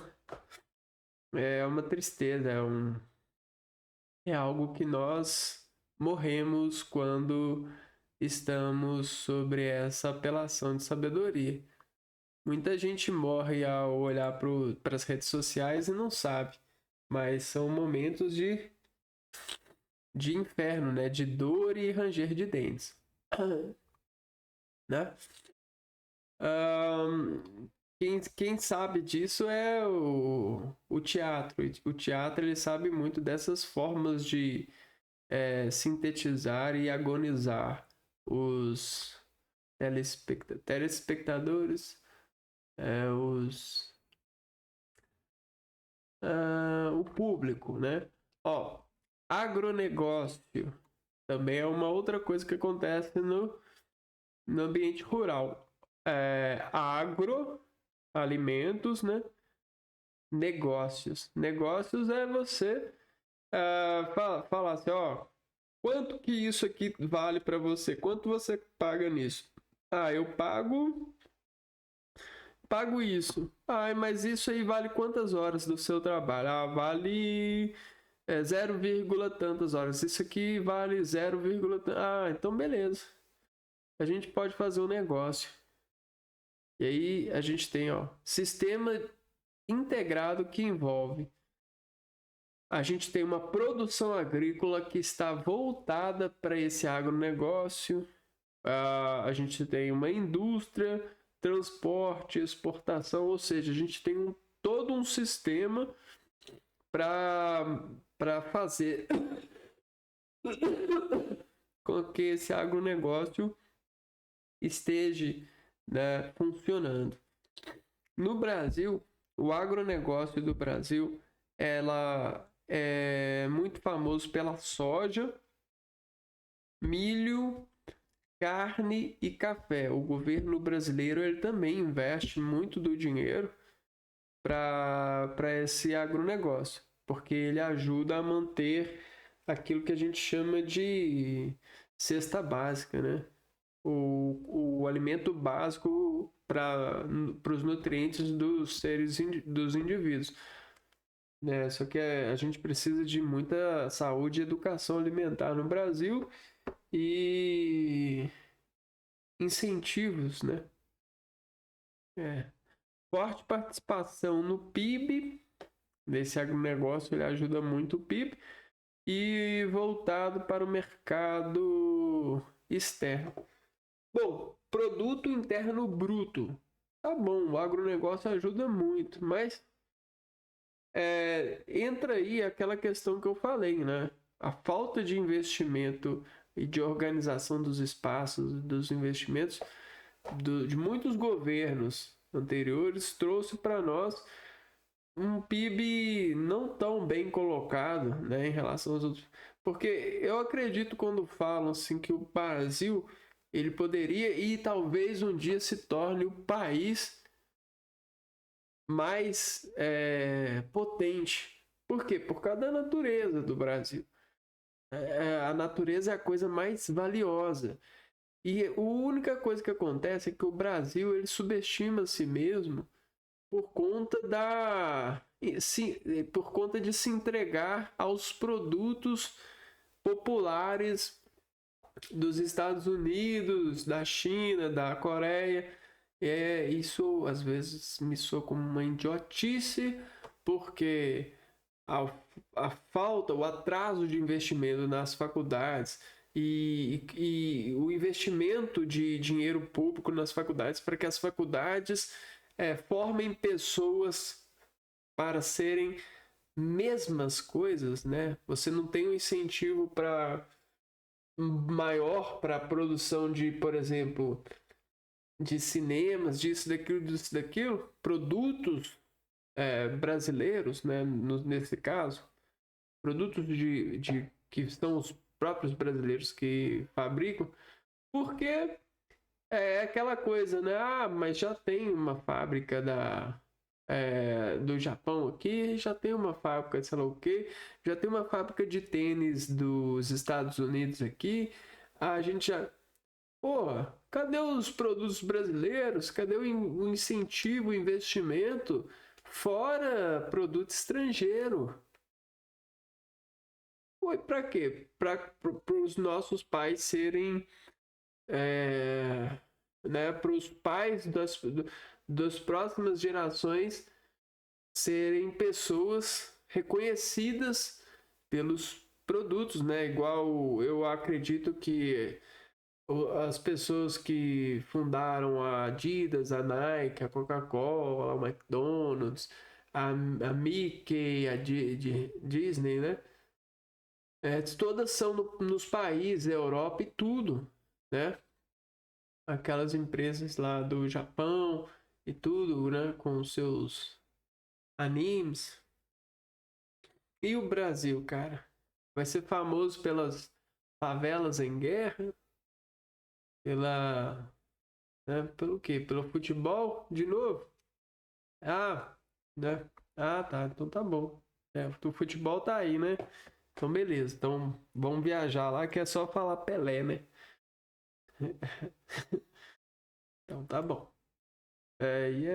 é uma tristeza, é algo que nós morremos quando estamos sobre essa apelação de sabedoria. Muita gente morre ao olhar para as redes sociais e não sabe, mas são momentos de inferno, né? De dor e ranger de dentes, né? Quem sabe disso é o teatro. O teatro ele sabe muito dessas formas de sintetizar e agonizar os telespectadores, os o público, né? Ó, agronegócio também é uma outra coisa que acontece no ambiente rural. Agro, alimentos, né? Negócios. Negócios é você falar assim, ó, quanto que isso aqui vale para você? Quanto você paga nisso? Eu pago isso. Mas isso aí vale quantas horas do seu trabalho? Vale 0, tantas horas. Isso aqui vale 0, então beleza. A gente pode fazer um negócio. E aí a gente tem, ó, sistema integrado que envolve. A gente tem uma produção agrícola que está voltada para esse agronegócio. A gente tem uma indústria, transporte, exportação, ou seja, a gente tem todo um sistema para fazer com que esse agronegócio esteja, né, funcionando. No Brasil, o agronegócio do Brasil ela é muito famoso pela soja, milho, carne e café. O governo brasileiro ele também investe muito do dinheiro para esse agronegócio, porque ele ajuda a manter aquilo que a gente chama de cesta básica, né? O alimento básico para os nutrientes dos indivíduos, né? Só que a gente precisa de muita saúde e educação alimentar no Brasil e incentivos, né? Forte participação no PIB desse agronegócio, ele ajuda muito o PIB e voltado para o mercado externo. Bom, produto interno bruto. Tá bom, o agronegócio ajuda muito, mas entra aí aquela questão que eu falei, né? A falta de investimento e de organização dos espaços, dos investimentos de muitos governos anteriores trouxe para nós um PIB não tão bem colocado, né, em relação aos outros. Porque eu acredito quando falam assim que o Brasil ele poderia e talvez um dia se torne o país mais potente. Por quê? Por causa da natureza do Brasil. A natureza é a coisa mais valiosa. E a única coisa que acontece é que o Brasil ele subestima a si mesmo por conta por conta de se entregar aos produtos populares dos Estados Unidos, da China, da Coreia. Isso às vezes me soa como uma idiotice, porque a falta, o atraso de investimento nas faculdades e o investimento de dinheiro público nas faculdades para que as faculdades formem pessoas para serem mesmas coisas, né? Você não tem um incentivo maior para a produção de, por exemplo, de cinemas, disso, daquilo, produtos brasileiros, né? Nesse caso, produtos que são os próprios brasileiros que fabricam, porque é aquela coisa, né? Ah, mas já tem uma fábrica do Japão aqui, já tem uma fábrica de sei lá o quê, já tem uma fábrica de tênis dos Estados Unidos aqui, a gente já... Porra, cadê os produtos brasileiros? Cadê o incentivo, o investimento? Fora produto estrangeiro. Foi para quê? Para os nossos pais serem... né, para os pais das próximas gerações serem pessoas reconhecidas pelos produtos, né? Igual eu acredito que as pessoas que fundaram a Adidas, a Nike, a Coca-Cola, o McDonald's, a Mickey, a Disney, né? Todas são nos países, Europa e tudo, né? Aquelas empresas lá do Japão e tudo, né? Com seus animes. E o Brasil, cara? Vai ser famoso pelas favelas em guerra? Pelo quê? Pelo futebol? De novo? Ah, né? Ah, tá. Então tá bom. O futebol tá aí, né? Então beleza. Então vamos viajar lá que é só falar Pelé, né? Então tá bom. Aí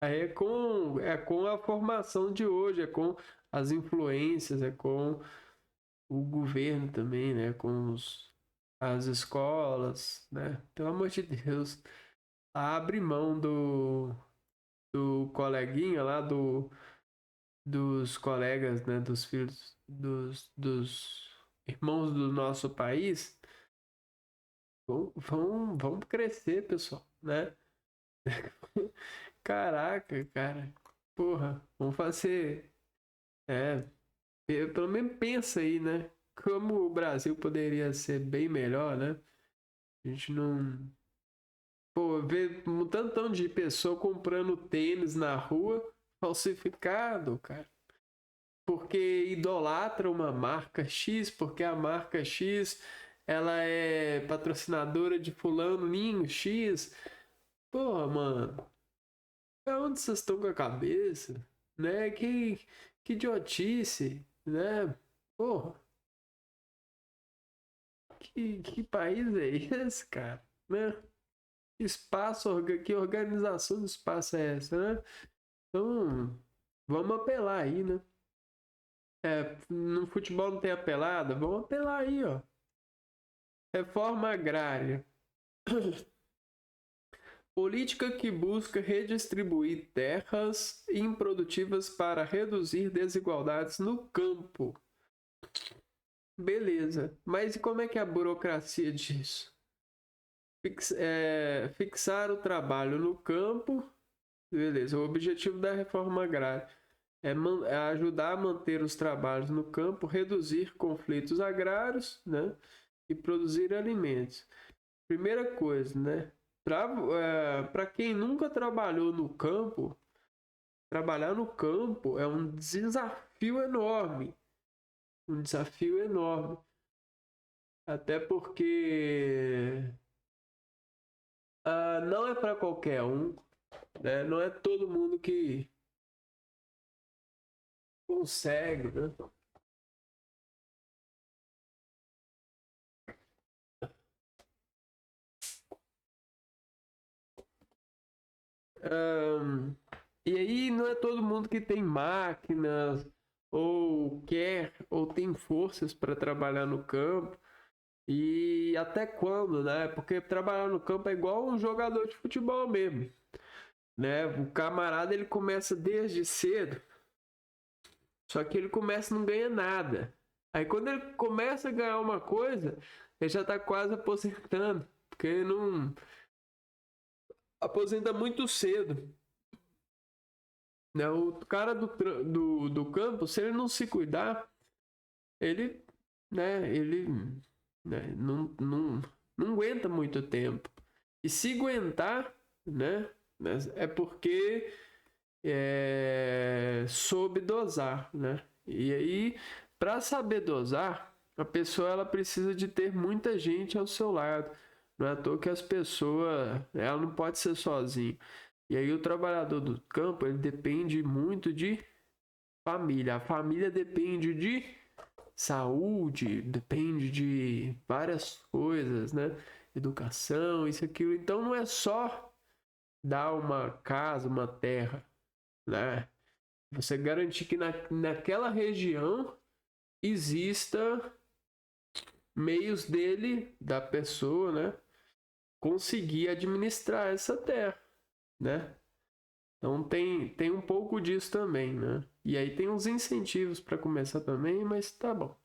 é com a formação de hoje, é com as influências, é com o governo também, né? Com as escolas, né? Pelo amor de Deus, abre mão do coleguinha lá, dos colegas, né? Dos filhos, dos irmãos do nosso país, vão crescer, pessoal, né? Caraca, cara. Porra, vamos fazer. Pelo menos pensa aí, né? Como o Brasil poderia ser bem melhor, né? A gente não. Pô, ver um tantão de pessoa comprando tênis na rua falsificado, cara. Porque idolatra uma marca X, porque a marca X ela é patrocinadora de fulano Ninho X. Porra, mano. Onde vocês estão com a cabeça? Né? Que idiotice, né? Porra, que país é esse, cara? Né? Que organização do espaço é essa, né? Então, vamos apelar aí, né? No futebol não tem apelada? Vamos apelar aí, ó. Reforma agrária. Política que busca redistribuir terras improdutivas para reduzir desigualdades no campo. Beleza. Mas e como é que é a burocracia disso? Fixar o trabalho no campo. Beleza. O objetivo da reforma agrária é ajudar a manter os trabalhos no campo, reduzir conflitos agrários, né? E produzir alimentos. Primeira coisa, né? Para quem nunca trabalhou no campo, trabalhar no campo é um desafio enorme. Um desafio enorme. Até porque não é para qualquer um, né? Não é todo mundo que consegue, né? E aí não é todo mundo que tem máquinas ou quer, ou tem forças para trabalhar no campo. E até quando, né? Porque trabalhar no campo é igual um jogador de futebol mesmo, né? O camarada ele começa desde cedo, só que ele começa e não ganha nada. Aí quando ele começa a ganhar uma coisa, ele já tá quase aposentando, porque ele não aposenta muito cedo, né? O cara do campo, se ele não se cuidar, ele, ele, né, não aguenta muito tempo. E se aguentar, né, é porque soube dosar, né? E aí, para saber dosar, a pessoa ela precisa de ter muita gente ao seu lado. Não é à toa que as pessoas, ela não pode ser sozinha. E aí o trabalhador do campo, ele depende muito de família. A família depende de saúde, depende de várias coisas, né? Educação, isso, aquilo. Então não é só dar uma casa, uma terra, né? Você garantir que naquela região exista meios dele, da pessoa, né? Conseguir administrar essa terra, né? Então tem um pouco disso também, né? E aí tem uns incentivos para começar também, mas tá bom.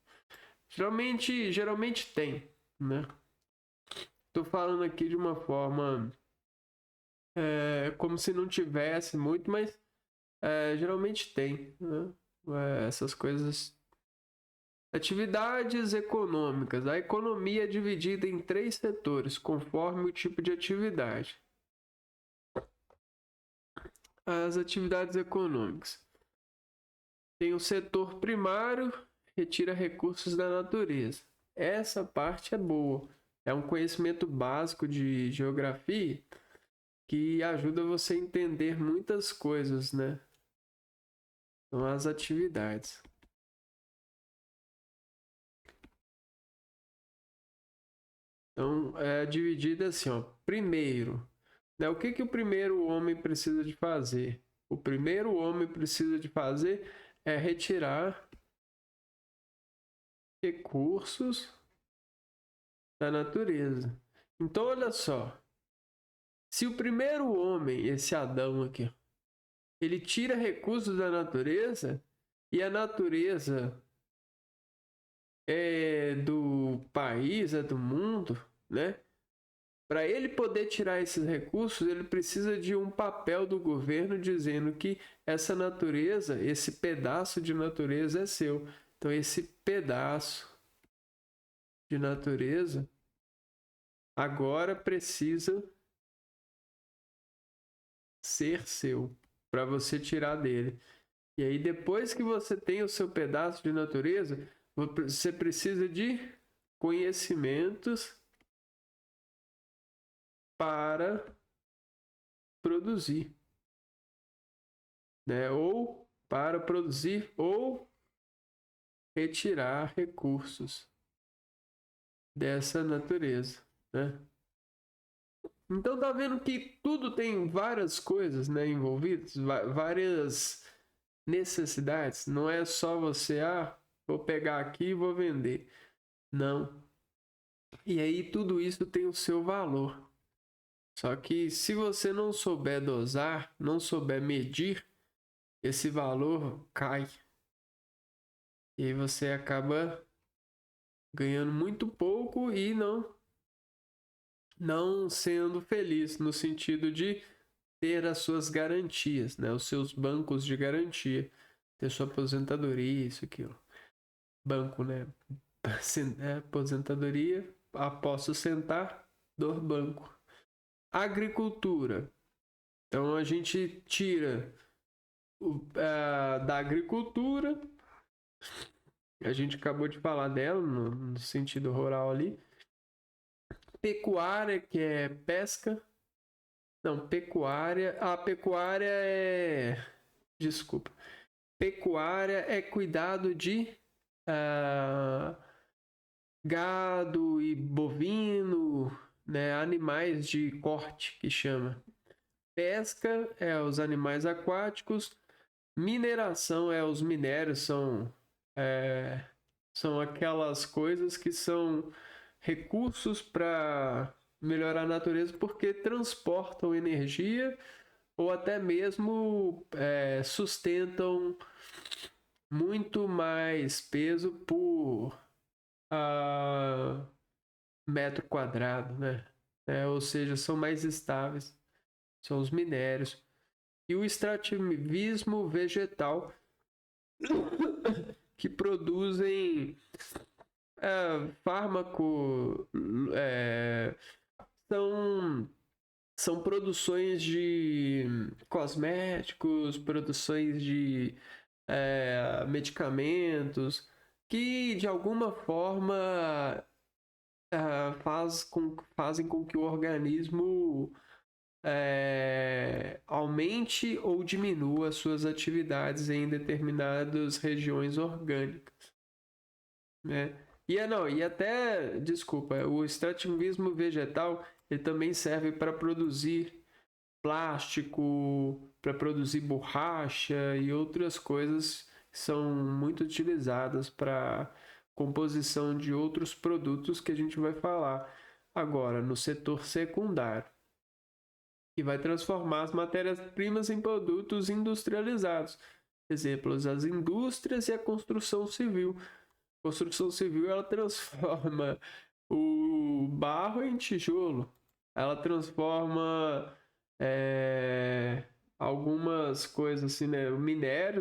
Geralmente tem, né? Tô falando aqui de uma forma como se não tivesse muito, mas geralmente tem, né? Essas coisas. Atividades econômicas. A economia é dividida em 3 setores, conforme o tipo de atividade. As atividades econômicas. Tem o setor primário, retira recursos da natureza. Essa parte é boa. É um conhecimento básico de geografia que ajuda você a entender muitas coisas, né? São as atividades. Então, é dividida assim, ó. Primeiro, né, o que o primeiro homem precisa de fazer? O primeiro homem precisa de fazer é retirar recursos da natureza. Então, olha só. Se o primeiro homem, esse Adão aqui, ele tira recursos da natureza e a natureza é do país, é do mundo, né? Para ele poder tirar esses recursos, ele precisa de um papel do governo dizendo que essa natureza, esse pedaço de natureza é seu. Então, esse pedaço de natureza agora precisa ser seu para você tirar dele. E aí, depois que você tem o seu pedaço de natureza, você precisa de conhecimentos para produzir, né? Ou para produzir ou retirar recursos dessa natureza, né? Então tá vendo que tudo tem várias coisas, né, envolvidas, várias necessidades. Não é só você, vou pegar aqui e vou vender. Não. E aí tudo isso tem o seu valor. Só que se você não souber dosar, não souber medir, esse valor cai. E aí você acaba ganhando muito pouco e não sendo feliz no sentido de ter as suas garantias, né? Os seus bancos de garantia, ter sua aposentadoria, isso aquilo. Banco, né? Aposentadoria, posso sentar do banco. Agricultura. Então a gente tira da agricultura, a gente acabou de falar dela no sentido rural ali. Pecuária, que é pesca. Não, pecuária. A pecuária é. Desculpa. Pecuária é cuidado de gado e bovino, né? Animais de corte, que chama. Pesca é os animais aquáticos. Mineração os minérios é, são aquelas coisas que são recursos para melhorar a natureza porque transportam energia ou até mesmo sustentam muito mais peso por metro quadrado, né? Ou seja, são mais estáveis, são os minérios. E o extrativismo vegetal, que produzem fármaco, são, são produções de cosméticos, produções de medicamentos, que de alguma forma fazem com que o organismo aumente ou diminua suas atividades em determinadas regiões orgânicas, né? E até, desculpa, o extrativismo vegetal ele também serve para produzir plástico, para produzir borracha e outras coisas que são muito utilizadas para composição de outros produtos que a gente vai falar agora no setor secundário, que vai transformar as matérias-primas em produtos industrializados. Exemplos, as indústrias e a construção civil. A construção civil ela transforma o barro em tijolo. Ela transforma algumas coisas assim, né?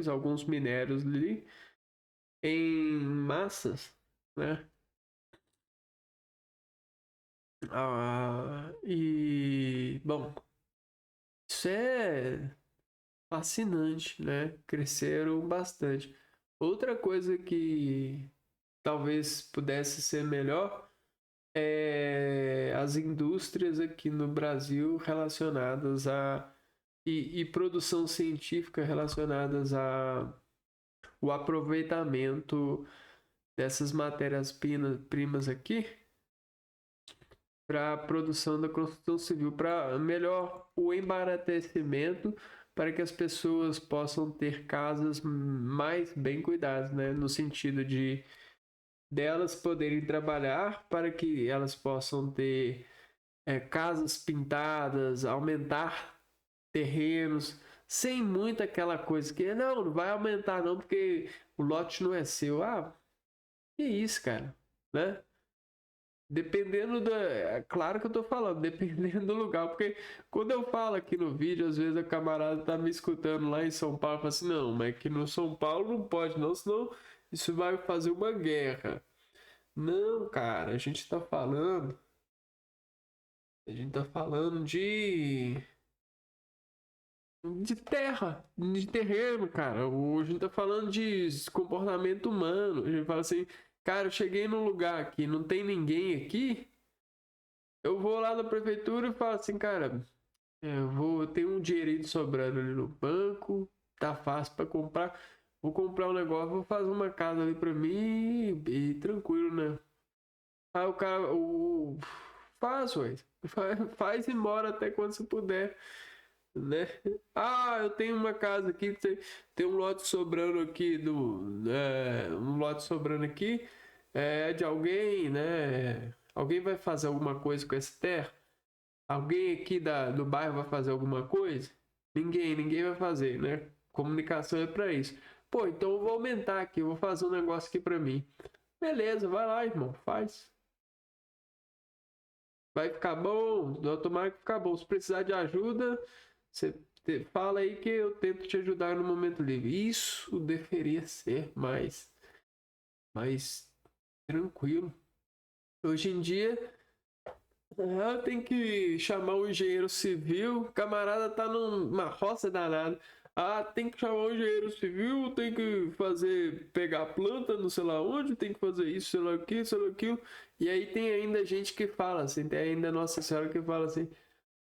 Alguns minérios ali, em massas, né? Bom, isso é fascinante, né? Cresceram bastante. Outra coisa que talvez pudesse ser melhor é as indústrias aqui no Brasil relacionadas e produção científica relacionadas a o aproveitamento dessas matérias-primas aqui para a produção da construção civil, para melhor o embaratecimento para que as pessoas possam ter casas mais bem cuidadas, né? No sentido de delas poderem trabalhar para que elas possam ter casas pintadas, aumentar terrenos, sem muito aquela coisa que não vai aumentar não, porque o lote não é seu. Ah, que isso, cara, né? Dependendo da. Claro que eu tô falando, dependendo do lugar, porque quando eu falo aqui no vídeo, às vezes a camarada tá me escutando lá em São Paulo e fala assim: não, mas aqui no São Paulo não pode, não, senão isso vai fazer uma guerra. Não, cara, a gente tá falando de terra, de terreno, cara. Hoje a gente tá falando de comportamento humano. A gente fala assim, cara, eu cheguei num lugar aqui, não tem ninguém aqui. Eu vou lá na prefeitura e falo assim, cara, eu tenho um dinheirinho sobrando ali no banco, tá fácil pra comprar. Vou comprar um negócio, vou fazer uma casa ali pra mim e tranquilo, né? Aí o cara, faz, ué. Faz e mora até quando você puder, né? Ah, eu tenho uma casa aqui, tem um lote sobrando aqui um lote sobrando aqui de alguém, né? Alguém vai fazer alguma coisa com essa terra? Alguém aqui do bairro vai fazer alguma coisa? Ninguém vai fazer, né? Comunicação é para isso. Pô, então eu vou aumentar aqui, eu vou fazer um negócio aqui para mim. Beleza, vai lá, irmão, faz. Vai ficar bom, tomara que ficar bom. Se precisar de ajuda, você fala aí que eu tento te ajudar no momento livre. Isso deveria ser mais tranquilo. Hoje em dia, tem que chamar um engenheiro civil. O camarada tá numa roça danada. Ah, tem que chamar um engenheiro civil, tem que pegar planta, não sei lá onde, tem que fazer isso, sei lá o que, sei lá aquilo. E aí tem ainda gente que fala assim, tem ainda Nossa Senhora que fala assim,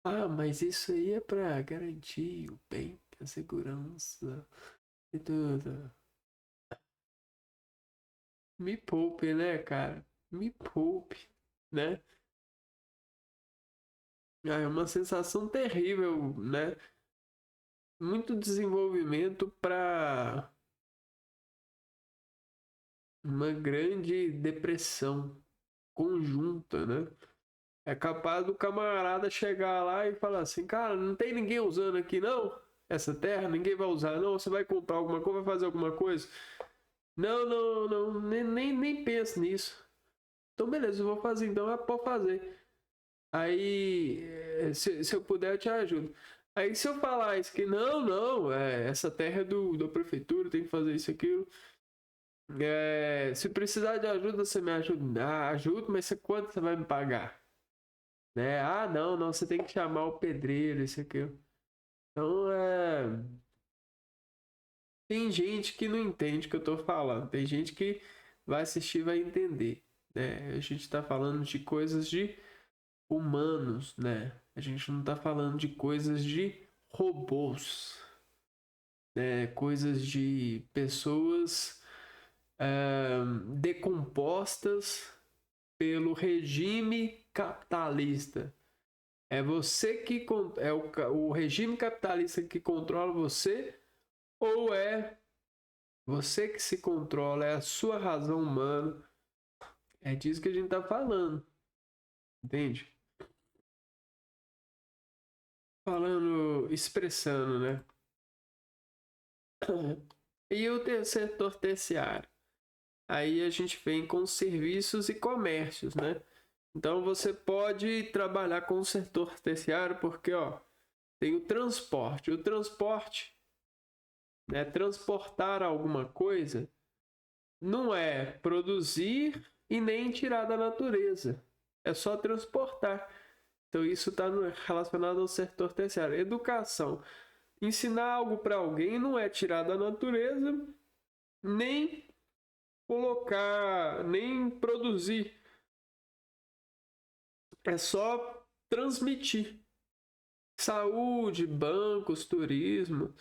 ah, mas isso aí é para garantir o bem, a segurança e tudo. Me poupe, né, cara? Me poupe, né? Ah, é uma sensação terrível, né? muito desenvolvimento para uma grande depressão conjunta, né? É capaz do camarada chegar lá e falar assim, cara, não tem ninguém usando aqui não? Essa terra, ninguém vai usar não? Você vai comprar alguma coisa, vai fazer alguma coisa? Não, não, não, nem pense nisso. Então beleza, eu vou fazer então, pode fazer. Aí, se eu puder, eu te ajudo. Aí se eu falar isso que não, essa terra é da prefeitura, tem que fazer isso, aquilo. Se precisar de ajuda, você me ajuda. Ah, ajudo, mas quanto você vai me pagar? Né? Ah, não, você tem que chamar o pedreiro, isso aqui. Então, tem gente que não entende o que eu tô falando. Tem gente que vai assistir e vai entender. Né? A gente tá falando de coisas de humanos, né? A gente não tá falando de coisas de robôs, né? Coisas de pessoas decompostas pelo regime capitalista. É você que é o regime capitalista que controla você ou é você que se controla, é a sua razão humana? É disso que a gente tá falando, entende? Falando, expressando, né? E o setor terciário? Aí a gente vem com serviços e comércios, né? Então você pode trabalhar com o setor terciário porque, ó, tem o transporte. O transporte, né, transportar alguma coisa não é produzir e nem tirar da natureza. É só transportar. Então isso está relacionado ao setor terciário. Educação. Ensinar algo para alguém não é tirar da natureza, nem colocar, nem produzir. É só transmitir. Saúde, bancos, turismo,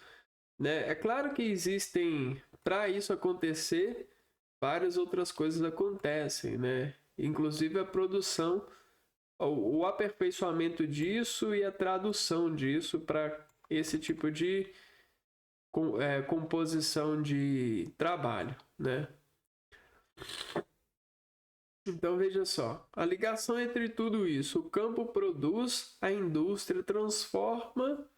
né? É claro que existem, para isso acontecer, várias outras coisas acontecem, né? Inclusive a produção, o aperfeiçoamento disso e a tradução disso para esse tipo de composição de trabalho, né? Então veja só, a ligação entre tudo isso, o campo produz, a indústria transforma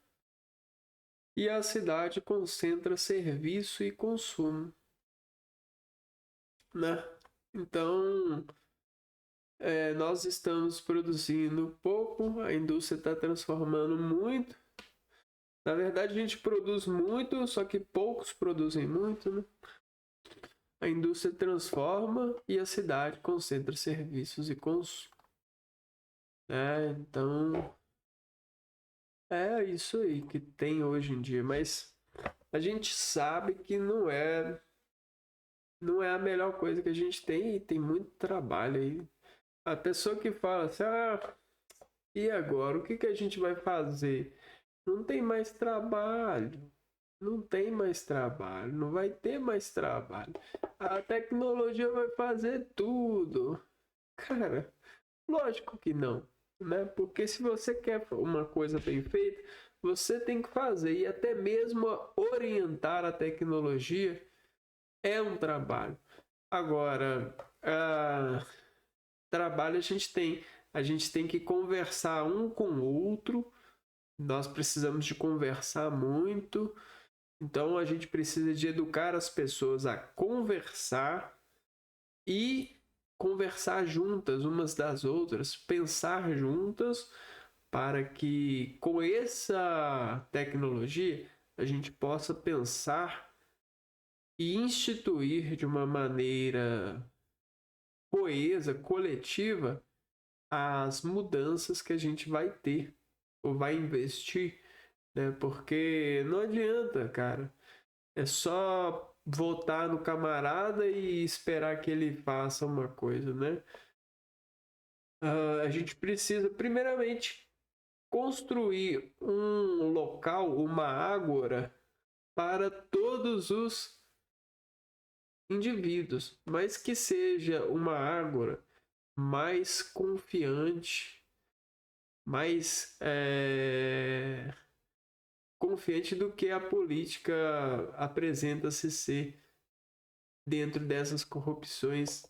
e a cidade concentra serviço e consumo, né? Então, nós estamos produzindo pouco, a indústria está transformando muito. Na verdade, a gente produz muito, só que poucos produzem muito, né? A indústria transforma e a cidade concentra serviços e consumo. Então, é isso aí que tem hoje em dia, mas a gente sabe que não é a melhor coisa que a gente tem e tem muito trabalho aí. A pessoa que fala assim, e agora? O que a gente vai fazer? Não tem mais trabalho. Não tem mais trabalho. Não vai ter mais trabalho. A tecnologia vai fazer tudo. Cara, lógico que não, né? Porque se você quer uma coisa bem feita, você tem que fazer. E até mesmo orientar a tecnologia é um trabalho. Agora, trabalho a gente tem. A gente tem que conversar um com o outro. Nós precisamos de conversar muito. Então a gente precisa de educar as pessoas a conversar e conversar juntas umas das outras, pensar juntas para que com essa tecnologia a gente possa pensar e instituir de uma maneira coesa, coletiva, as mudanças que a gente vai ter ou vai investir, né? Porque não adianta, cara. É só votar no camarada e esperar que ele faça uma coisa, né? A gente precisa, primeiramente, construir um local, uma ágora para todos os indivíduos, mas que seja uma ágora mais confiante, mais confiante do que a política apresenta-se ser dentro dessas corrupções,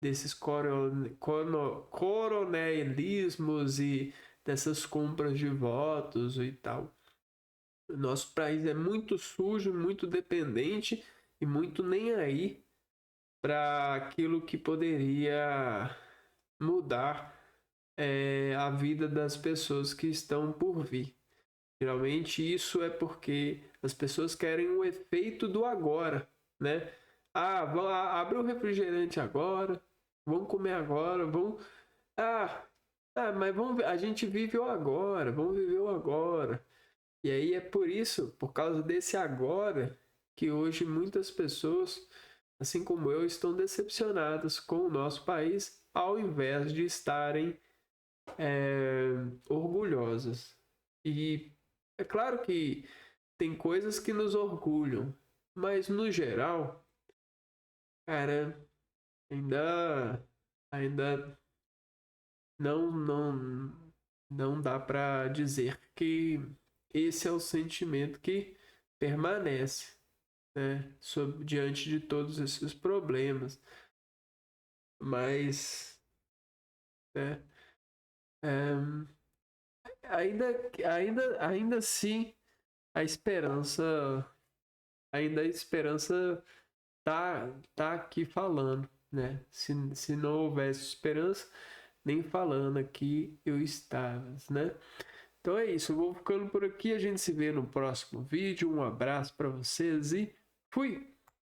desses coronelismos e dessas compras de votos e tal. O nosso país é muito sujo, muito dependente e muito nem aí para aquilo que poderia mudar a vida das pessoas que estão por vir. Geralmente isso é porque as pessoas querem o efeito do agora, né? Abre o refrigerante agora, vamos comer agora, vamos... mas a gente vive o agora, vamos viver o agora. E aí é por isso, por causa desse agora, que hoje muitas pessoas, assim como eu, estão decepcionadas com o nosso país, ao invés de estarem orgulhosas. E é claro que tem coisas que nos orgulham, mas no geral, cara, ainda não dá para dizer que esse é o sentimento que permanece, né, diante de todos esses problemas. Mas, né, ainda assim, a esperança, ainda a esperança tá aqui falando, né? Se não houvesse esperança, nem falando aqui eu estava, né? Então é isso, eu vou ficando por aqui, a gente se vê no próximo vídeo. Um abraço para vocês e fui!